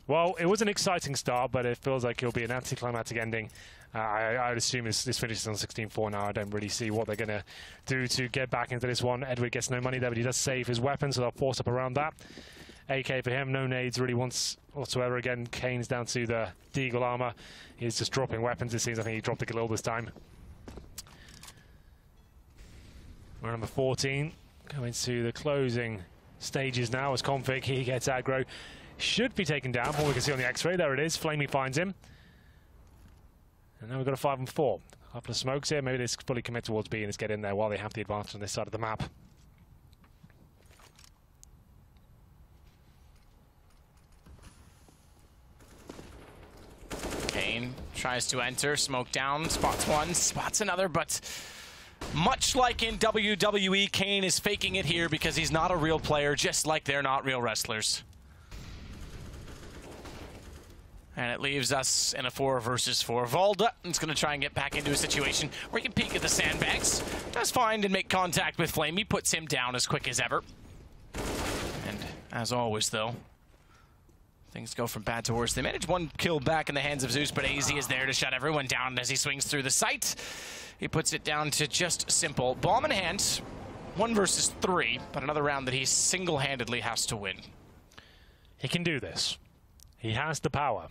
Well, it was an exciting start, but it feels like it'll be an anticlimactic ending. I would assume this finishes on 16-4 now. I don't really see what they're going to do to get back into this one. Edward gets no money there, but he does save his weapon, so they'll force up around that. AK for him, no nades really whatsoever. Again, Kane's down to the Deagle armor. He's just dropping weapons, it seems. I think he dropped the Galil this time. We're number 14. Coming to the closing stages now as Config. He gets aggro. Should be taken down, from what we can see on the X-ray. There it is. Flamey finds him. And now we've got a 5 and 4. A couple of smokes here. Maybe they fully commit towards B and just get in there while they have the advantage on this side of the map. Kane tries to enter. Smoke down. Spots one. Spots another. But much like in WWE, Kane is faking it here because he's not a real player, just like they're not real wrestlers. And it leaves us in a 4 versus 4. Valda is going to try and get back into a situation where he can peek at the sandbags. Does find and make contact with Flamey. Puts him down as quick as ever. And as always, though, things go from bad to worse. They manage 1 kill back in the hands of Zeus, but AZ is there to shut everyone down as he swings through the site. He puts it down to just Simple. Bomb in hand. 1 versus 3, but another round that he single-handedly has to win. He can do this. He has the power.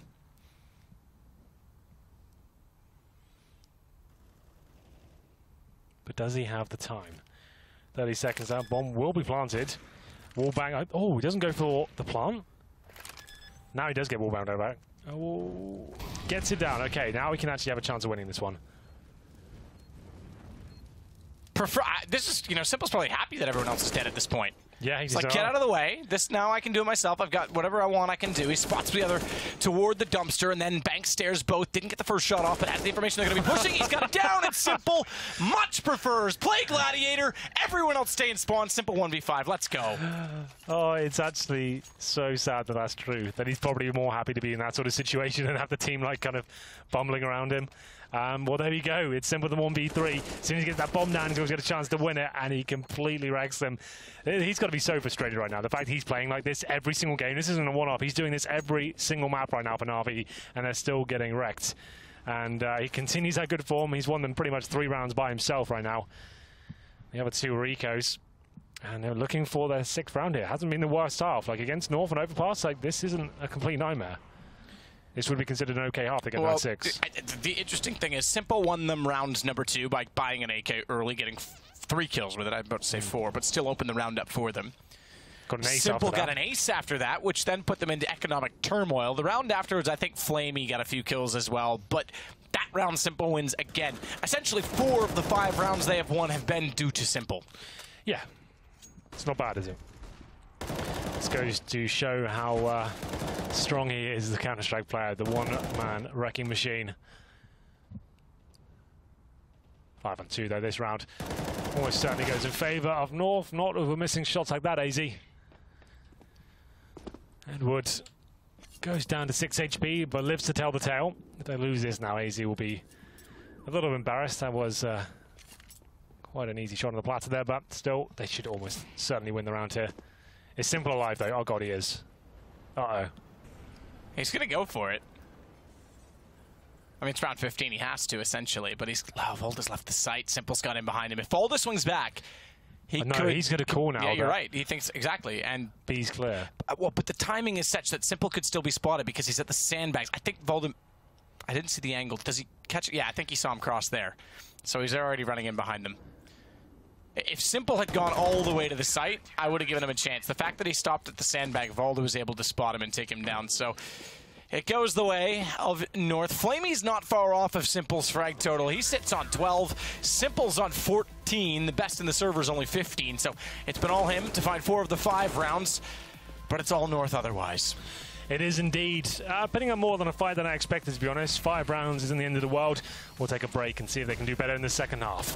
But does he have the time? 30 seconds out. Bomb will be planted. Wall bang. Oh, he doesn't go for the plant. Now he does get wall bang back. Oh, gets it down. Okay, now we can actually have a chance of winning this one. This is, Simple's probably happy that everyone else is dead at this point. Yeah, he's like, get out of the way. This now I can do it myself. I've got whatever I want I can do. He spots the other toward the dumpster, and then Banks stares both. Didn't get the first shot off, but has the information they're going to be pushing. He's got it down. It's Simple. Much prefers play Gladiator. Everyone else stay in spawn. Simple 1v5. Let's go. Oh, it's actually so sad that that's true. That he's probably more happy to be in that sort of situation and have the team like kind of bumbling around him. Well, there you go. It's Simple than 1v3. As soon as he gets that bomb down, he's going to get a chance to win it, and he completely wrecks them. He's got to be so frustrated right now. The fact he's playing like this every single game. This isn't a one-off. He's doing this every single map right now for Na'Vi, and they're still getting wrecked. And he continues that good form. He's won them pretty much 3 rounds by himself right now. The other 2 Ricos. And they're looking for their 6th round here. Hasn't been the worst half. Like, against North and Overpass, like, this isn't a complete nightmare. This would be considered an okay half to get that 6. The interesting thing is Simple won them round number 2 by buying an AK early, getting 3 kills with it. I'm about to say 4, but still opened the round up for them. Got an ace Simple after got an ace after that, which then put them into economic turmoil. The round afterwards, I think Flamey got a few kills as well, but that round Simple wins again. Essentially 4 of the 5 rounds they have won have been due to Simple. Yeah. It's not bad, is it? This goes to show how strong he is as a Counter-Strike player, the one-man wrecking machine. 5-on-2 though this round. Almost certainly goes in favour of North. Not over missing shots like that, AZ. Edward goes down to 6 HP, but lives to tell the tale. If they lose this now, AZ will be a little embarrassed. That was quite an easy shot on the platter there, but still, they should almost certainly win the round here. It's Simple alive, though. Oh, God, he is. Uh-oh. He's going to go for it. I mean, it's round 15. He has to, essentially, but he's... Oh, Volda's left the site. Simple's got him behind him. If Volda swings back, he could... he's going to call now. Yeah, you're right. He thinks... Exactly, and... B's clear. Well, but the timing is such that Simple could still be spotted because he's at the sandbags. I think Volda... I didn't see the angle. Does he catch it? Yeah, I think he saw him cross there. So he's already running in behind him. If Simple had gone all the way to the site, I would have given him a chance. The fact that he stopped at the sandbag, Volda was able to spot him and take him down. So it goes the way of North. Flamey's not far off of Simple's frag total. He sits on 12. Simple's on 14. The best in the server is only 15. So it's been all him to find 4 of the 5 rounds. But it's all North otherwise. It is indeed. Putting up more than a fight than I expected, to be honest. 5 rounds isn't the end of the world. We'll take a break and see if they can do better in the second half.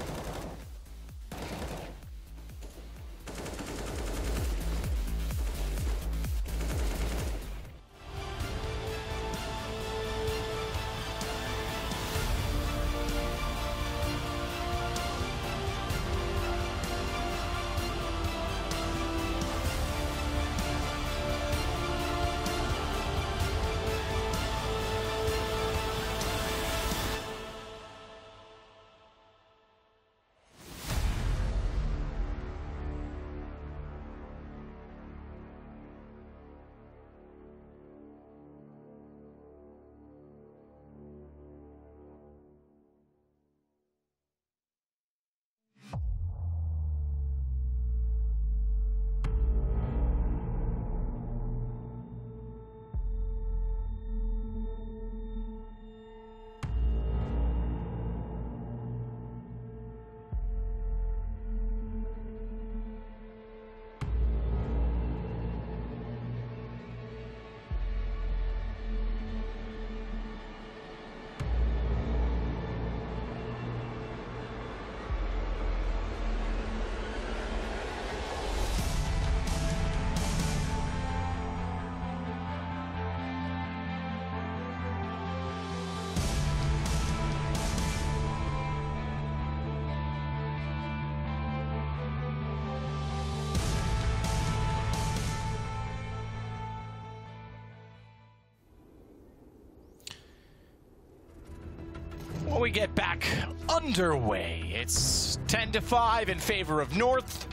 We get back underway. It's 10-5 in favor of North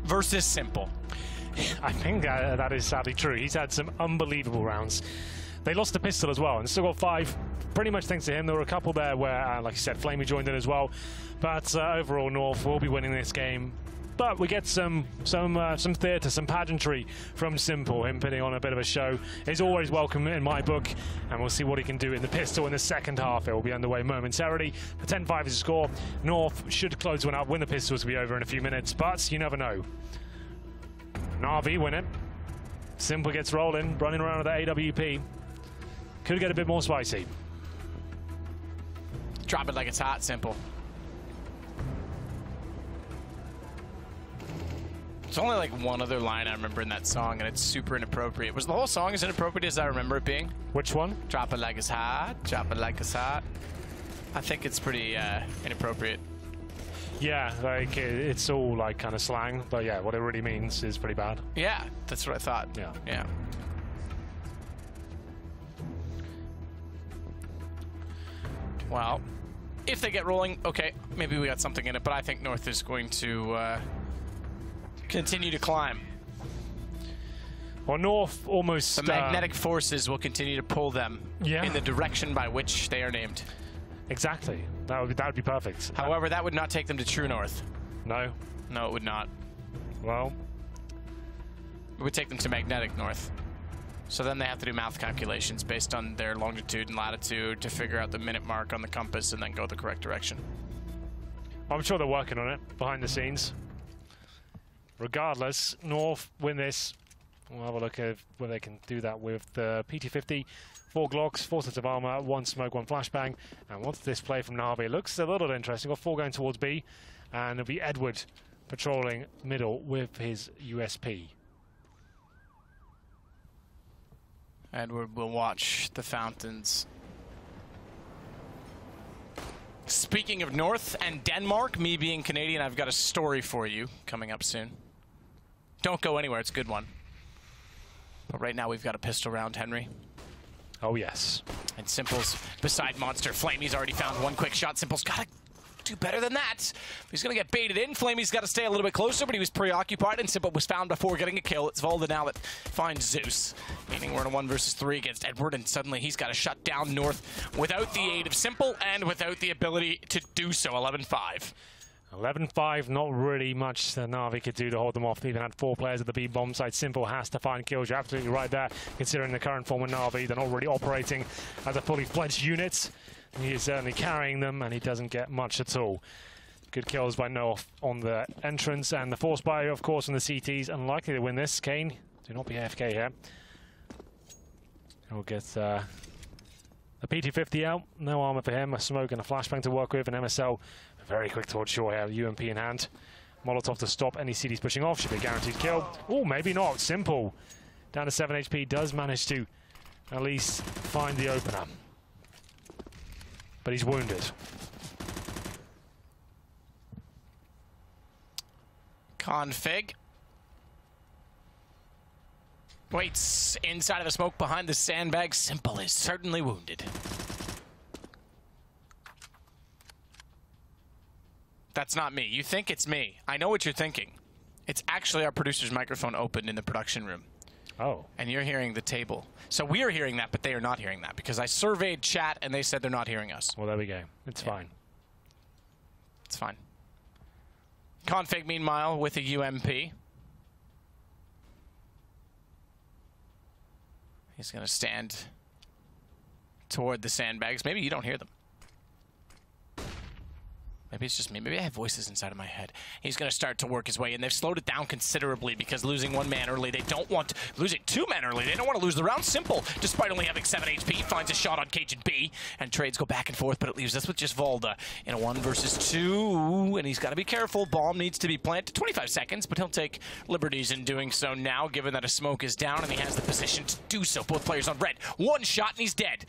versus Simple. I think that is sadly true. He's had some unbelievable rounds. They lost the pistol as well and still got 5. Pretty much thanks to him. There were a couple there where, like you said, Flamey joined in as well. But overall, North will be winning this game. But we get some theatre, some pageantry from Simple. Him putting on a bit of a show is always welcome in my book, and we'll see what he can do in the pistol in the second half. It will be underway momentarily. The 10-5 is the score. North should close one up, win the pistols, will be over in a few minutes, but you never know. Na'Vi win it. Simple gets rolling, running around with the AWP. Could get a bit more spicy. Drop it like it's hot, Simple. There's only like one other line I remember in that song, and it's super inappropriate. Was the whole song as inappropriate as I remember it being? Which one? Drop it like it's hot, drop it like it's hot. I think it's pretty inappropriate. Yeah, like it's all like kind of slang, but yeah, what it really means is pretty bad. Yeah, that's what I thought. Yeah. Yeah. Well, if they get rolling, okay, maybe we got something in it, but I think North is going to continue to climb. Well, North almost... The magnetic forces will continue to pull them in the direction by which they are named. Exactly. That would be perfect. However, that would not take them to True North. No. No, it would not. Well... It would take them to Magnetic North. So then they have to do math calculations based on their longitude and latitude to figure out the minute mark on the compass and then go the correct direction. I'm sure they're working on it behind the scenes. Regardless, North win this. We'll have a look at where they can do that with the PT-50. 4 Glocks, 4 sets of armor, 1 smoke, 1 flashbang. And what's this play from Na'Vi? It looks a little interesting. Got 4 going towards B. And it'll be Edward patrolling middle with his USP. Edward will watch the fountains. Speaking of North and Denmark, me being Canadian, I've got a story for you coming up soon. Don't go anywhere, it's a good one. But right now we've got a pistol round, Henry. Oh, yes. And Simple's beside Monster. Flamey's already found 1 quick shot. Simple's got to do better than that. He's going to get baited in. Flamey's got to stay a little bit closer, but he was preoccupied, and Simple was found before getting a kill. It's Volda now that finds Zeus. Meaning we're in a 1 versus 3 against Edward, and suddenly he's got to shut down North without the aid of Simple and without the ability to do so. 11-5. 11-5, not really much Na'Vi could do to hold them off. They even had 4 players at the B bomb site. Simple has to find kills. You're absolutely right there, considering the current form of Na'Vi. They're not really operating as a fully fledged unit. He is certainly carrying them, and he doesn't get much at all. Good kills by Noah on the entrance, and the force buy, of course, on the CTs. Unlikely to win this. Kane, do not be AFK here. He'll get a PT-50 out. No armor for him. A smoke and a flashbang to work with, and MSL very quick towards shore here, UMP in hand. Molotov to stop any CDs pushing off. Should be a guaranteed kill. Oh, maybe not. Simple. Down to 7 HP. Does manage to at least find the opener. But he's wounded. Config. Waits inside of the smoke behind the sandbag. Simple is certainly wounded. That's not me. You think it's me. I know what you're thinking. It's actually our producer's microphone opened in the production room. Oh. And you're hearing the table. So we are hearing that, but they are not hearing that because I surveyed chat and they said they're not hearing us. Well, there we go. It's fine. It's fine. Config, meanwhile, with a UMP. He's going to stand toward the sandbags. Maybe you don't hear them. Maybe it's just me. Maybe I have voices inside of my head. He's going to start to work his way in. They've slowed it down considerably because losing 1 man early, they don't want to... Losing 2 men early, they don't want to lose the round. Simple, despite only having 7 HP, finds a shot on Cajun B, and trades go back and forth, but it leaves us with just Volda in a 1 versus 2, and he's got to be careful. Bomb needs to be planted. 25 seconds, but he'll take liberties in doing so now, given that a smoke is down, and he has the position to do so. Both players on red. 1 shot, and he's dead.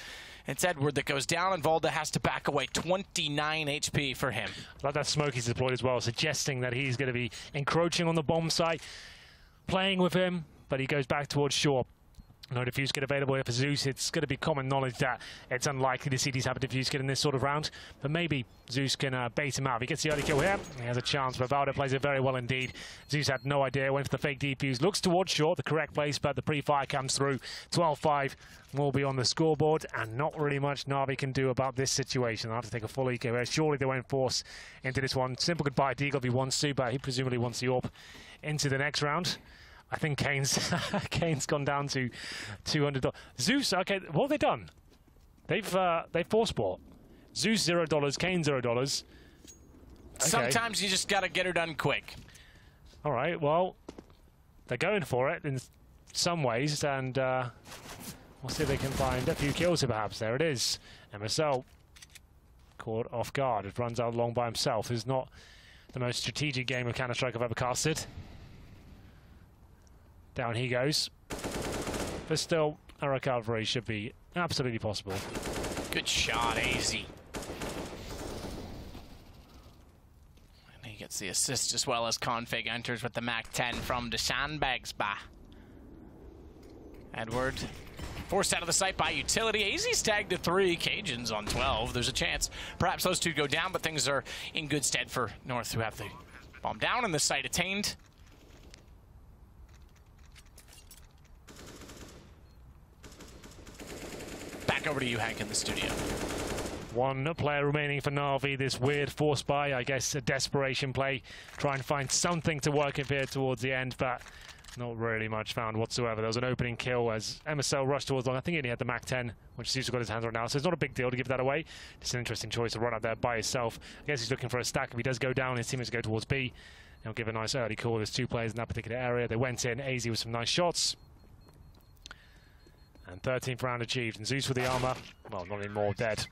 It's Edward that goes down, and Volda has to back away. 29 HP for him. I like that smoke he's deployed as well, suggesting that he's going to be encroaching on the bomb site, playing with him, but he goes back towards shore. No defuse kit available here for Zeus. It's going to be common knowledge that it's unlikely to see these have a defuse kit in this sort of round, but maybe Zeus can bait him out. If he gets the early kill here, he has a chance, but Valda plays it very well indeed. Zeus had no idea, went for the fake defuse, looks towards short, the correct place, but the pre-fire comes through. 12-5 will be on the scoreboard, and not really much Na'Vi can do about this situation. They'll have to take a full eco here. Surely they won't force into this one. Simple goodbye, Deagle if he wants to, but he presumably wants the AWP into the next round. I think Kane's gone down to $200. Zeus, okay, what have they done? They've force bought. Zeus $0, Kane $0. Okay. Sometimes you just got to get her done quick. All right, well, they're going for it in some ways, and we'll see if they can find a few kills here perhaps. There it is. MSL caught off guard. It runs out long by himself. It's not the most strategic game of Counter-Strike I've ever casted. Down he goes. But still, a recovery should be absolutely possible. Good shot, AZ. And he gets the assist as well as Config enters with the MAC-10 from the Sandbagsba. Edward forced out of the sight by utility. AZ's tagged to 3, Cajuns on 12. There's a chance perhaps those two go down, but things are in good stead for North, who have the bomb down and the site attained. Back over to you, Hank, in the studio. One player remaining for Na'Vi. This weird force buy, I guess a desperation play. Try and find something to work in here towards the end, but not really much found whatsoever. There was an opening kill as MSL rushed towards long. I think he only had the MAC-10, which Zeus got his hands on now, so it's not a big deal to give that away. Just an interesting choice to run out there by himself. I guess he's looking for a stack. If he does go down, his teammates go towards B. He'll give a nice early call. There's 2 players in that particular area. They went in. AZ with some nice shots. And 13th round achieved. And Zeus with the armor, well, not anymore, dead.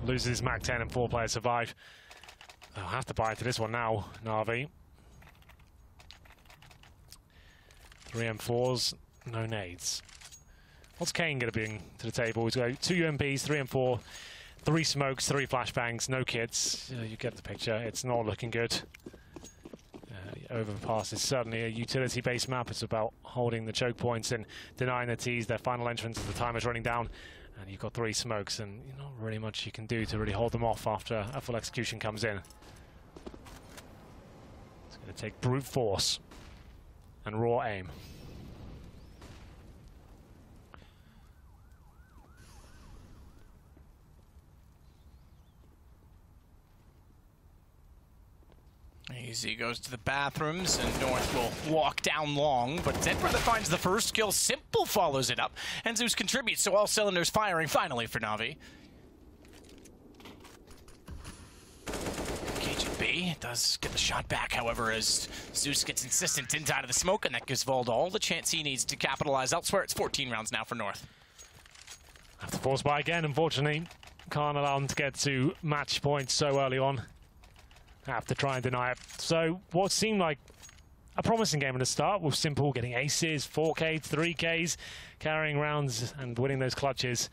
Loses his MAC-10 and 4 players survive. They'll have to buy into this one now, Na'Vi. 3 M4s, no nades. What's Kane going to bring to the table? He's got 2 UMPs, 3 M4, 3 smokes, 3 flashbangs, no kits. You get the picture. It's not looking good. Overpass is certainly a utility-based map. It's about holding the choke points and denying the T's their final entrance as the time is running down. And you've got 3 smokes, and not really much you can do to really hold them off after a full execution comes in. It's going to take brute force and raw aim. AZ goes to the bathrooms, and North will walk down long, but it's Edward that finds the first kill. Simple follows it up, and Zeus contributes, so all cylinders firing finally for Na'Vi. Cajun B does get the shot back, however, as Zeus gets insistent inside of the smoke, and that gives Vald all the chance he needs to capitalize elsewhere. It's 14 rounds now for North. Have to force by again, unfortunately. Can't allow them to get to match points so early on. Have to try and deny it. So what seemed like a promising game at the start, with Simple getting aces, 4Ks, 3Ks, carrying rounds and winning those clutches.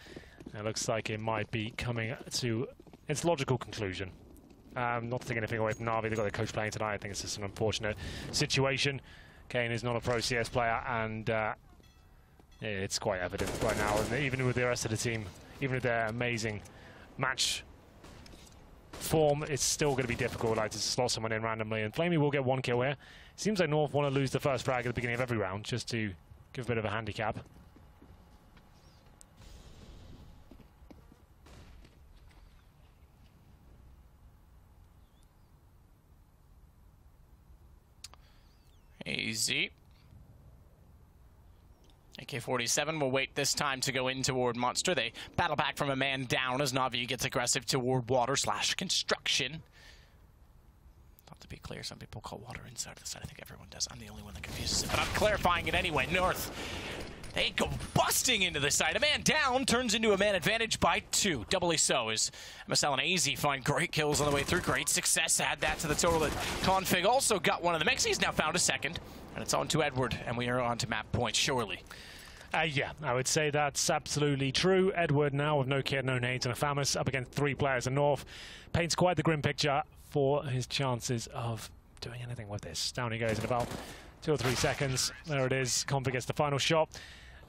It looks like it might be coming to its logical conclusion. Not to take anything away from Na'Vi, they've got their coach playing tonight. I think it's just an unfortunate situation. Kane is not a pro CS player, and it's quite evident right now. And even with the rest of the team, even with their amazing match form, it's still going to be difficult, like, to slot someone in randomly. And Flamey will get 1 kill here. Seems like North want to lose the first frag at the beginning of every round just to give a bit of a handicap. AZ. AK-47 will wait this time to go in toward Monster. They battle back from a man down as Na'Vi gets aggressive toward water/construction. Thought to be clear, some people call water inside of the site. I think everyone does. I'm the only one that confuses it, but I'm clarifying it anyway. North, they go busting into the site. A man down turns into a man advantage by 2. Doubly so as MSL and AZ find great kills on the way through. Great success. Add that to the total that Config also got one of the mix. He's now found a second. And it's on to Edward, and we are on to map point, surely. Yeah, I would say that's absolutely true. Edward now with no kit, no nades, and a Famus up against 3 players in North. Paints quite the grim picture for his chances of doing anything with this. Down he goes in about 2 or 3 seconds. There it is. Config gets the final shot.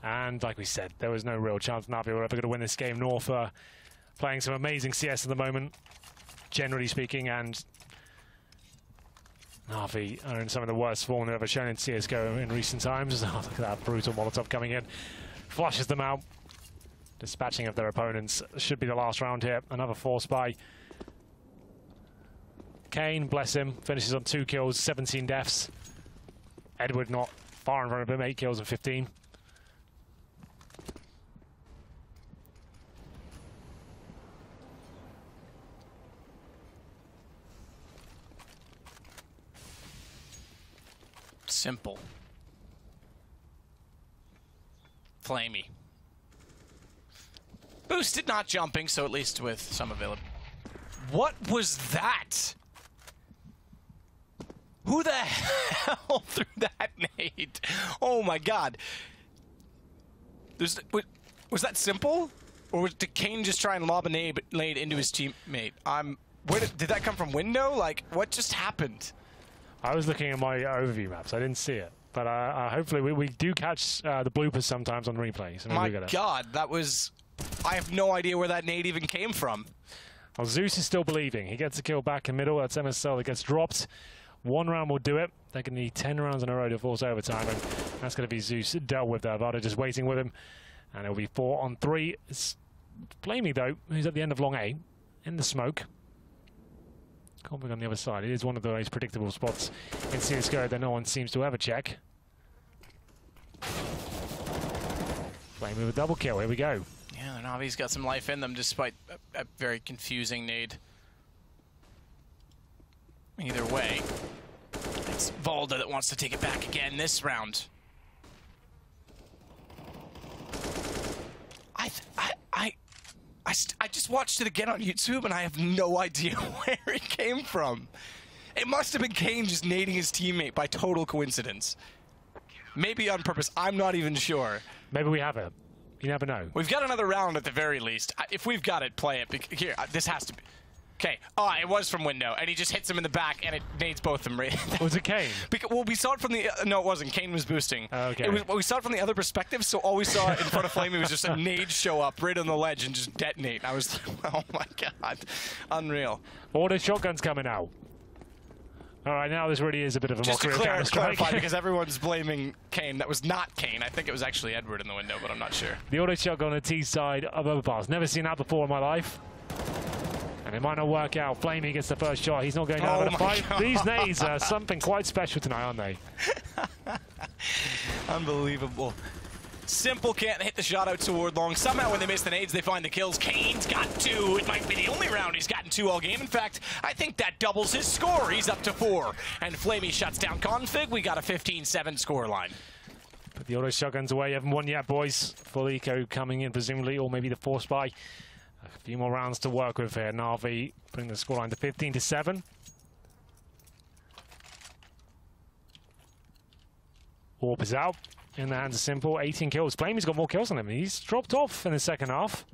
And like we said, there was no real chance Na'Vi were ever going to win this game. North are playing some amazing CS at the moment, generally speaking, and Na'Vi are in some of the worst form they've ever shown in CSGO in recent times. Oh, look at that brutal Molotov coming in. Flushes them out. Dispatching of their opponents. Should be the last round here. Another force by Kane, bless him. Finishes on 2 kills, 17 deaths. Edward not far in front of him, 8 kills and 15. Simple. Flamey. Boosted, not jumping, so at least with some availability. What was that? Who the hell threw that nade? Oh my god. Was that simple? Or did Kane just try and lob a nade into his teammate? Did that come from window? Like, what just happened? I was looking at my overview maps. I didn't see it. But hopefully we do catch the bloopers sometimes on replay. So my god, that was... I have no idea where that nade even came from. Well, Zeus is still believing. He gets a kill back in middle. That's MSL that gets dropped. 1 round will do it. They're going to need 10 rounds in a row to force overtime. And that's going to be Zeus dealt with there. Vada just waiting with him. And it'll be 4 on 3. It's Flamey, though, who's at the end of long A. In the smoke. Config on the other side. It is one of the most predictable spots in CSGO that no one seems to ever check. Flamey with a double kill. Here we go. Yeah, the Navi's got some life in them despite a very confusing nade. Either way, it's Valda that wants to take it back again this round. I just watched it again on YouTube and I have no idea where it came from. It must have been Kane just nading his teammate by total coincidence. Maybe on purpose. I'm not even sure. Maybe we have it. You never know. We've got another round at the very least. If we've got it, play it. Here, this has to be. Okay. Oh, it was from window, and he just hits him in the back, and it nades both of them. Was it Kane? Well, we saw it from the... no, it wasn't. Kane was boosting. Okay. We saw it from the other perspective, so all we saw in front of Flamey was just a nade show up right on the ledge and just detonate. I was like, oh my god. Unreal. Auto shotguns coming out. All right, now this really is a bit of a Just to mockery of Counter-Strike. clarify, because everyone's blaming Kane. That was not Kane. I think it was actually Edward in the window, but I'm not sure. The auto shotgun on the T side of Overpass. Never seen that before in my life. And it might not work out. Flamey gets the first shot. He's not going down with a fight. God. These nades are something quite special tonight, aren't they? Unbelievable. Simple can't hit the shot out toward long. Somehow when they miss the nades, they find the kills. Kane's got 2. It might be the only round he's gotten 2 all game. In fact, I think that doubles his score. He's up to 4. And Flamey shuts down Config. We got a 15-7 score line. Put the auto shotguns away. You haven't won yet, boys. Full eco coming in, presumably, or maybe the force buy. A few more rounds to work with here. Na'Vi bring the scoreline to 15-7. Warp is out. In the hands of Simple. 18 kills. Flamey's got more kills than him. He's dropped off in the second half.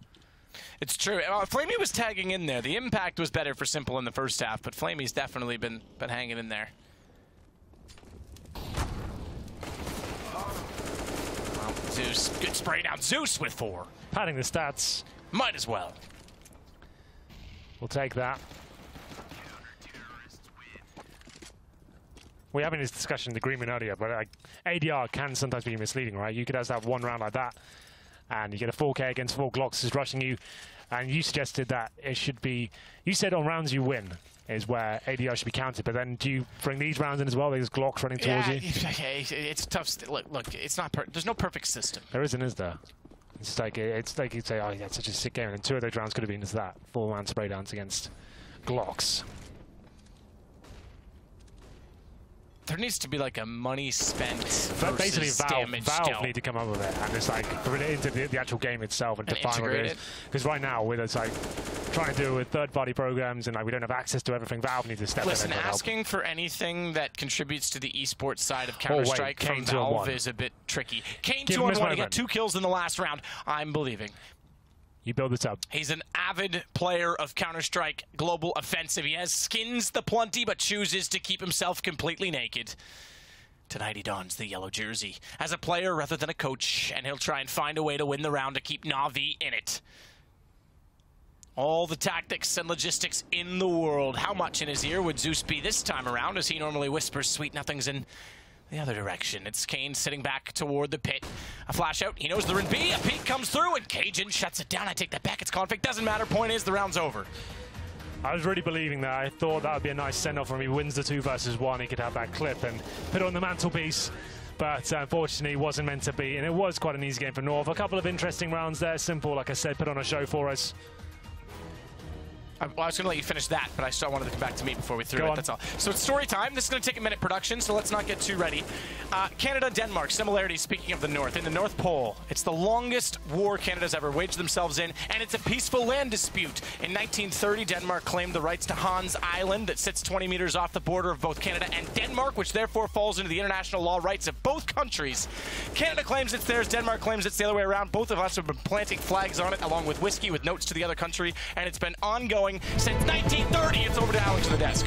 It's true. Flamey was tagging in there. The impact was better for Simple in the first half, but Flamey's definitely been hanging in there. Well, Zeus, good spray down. Zeus with 4. Padding the stats. Might as well. We'll take that. We were having this discussion in the agreement earlier, but ADR can sometimes be misleading, right? You could just have 1 round like that, and you get a 4K against 4 Glocks is rushing you, and you suggested that it should be... You said on rounds you win is where ADR should be counted, but then do you bring these rounds in as well? There's Glocks running towards you? It's tough. Look, it's not. There's no perfect system. There isn't, is there? It's like you'd say, oh, that's such a sick game, and 2 of those rounds could have been as that 4-round spray downs against Glocks. There needs to be like a money spent But basically, damage Valve need to come up with it and just like bring it into the actual game itself and define what it is. Because right now, with us like trying to do with third-party programs and like we don't have access to everything, Valve needs to step in. Listen, asking for anything that contributes to the esports side of Counter-Strike from Valve is a bit tricky. Kane 2-on-1, he got 2 kills in the last round. I'm believing. You build this up. He's an avid player of Counter-Strike Global Offensive. He has skins the plenty, but chooses to keep himself completely naked. Tonight he dons the yellow jersey as a player rather than a coach, and he'll try and find a way to win the round to keep Na'Vi in it. All the tactics and logistics in the world. How much in his ear would Zeus be this time around, as he normally whispers sweet nothings in the other direction? It's Kane sitting back toward the pit. A flash out. He knows they're in B. A peek comes through, and Cajun shuts it down. I take that back. It's Config. Doesn't matter. Point is, the round's over. I was really believing that. I thought that would be a nice send-off when he wins the 2 versus 1. He could have that clip and put it on the mantelpiece. But unfortunately, it wasn't meant to be. And it was quite an easy game for North. A couple of interesting rounds there. Simple, like I said, put on a show for us. I was going to let you finish that, but I still wanted to come back to me before we threw Go it, on. that's all. So it's story time. This is going to take a minute production, so let's not get too ready. Canada, Denmark, similarities speaking of the North. In the North Pole, it's the longest war Canada's ever waged themselves in, and it's a peaceful land dispute. In 1930, Denmark claimed the rights to Hans Island that sits 20 meters off the border of both Canada and Denmark, which therefore falls into the international law rights of both countries. Canada claims it's theirs, Denmark claims it's the other way around. Both of us have been planting flags on it, along with whiskey with notes to the other country, and it's been ongoing since 1930. It's over to Alex to the desk.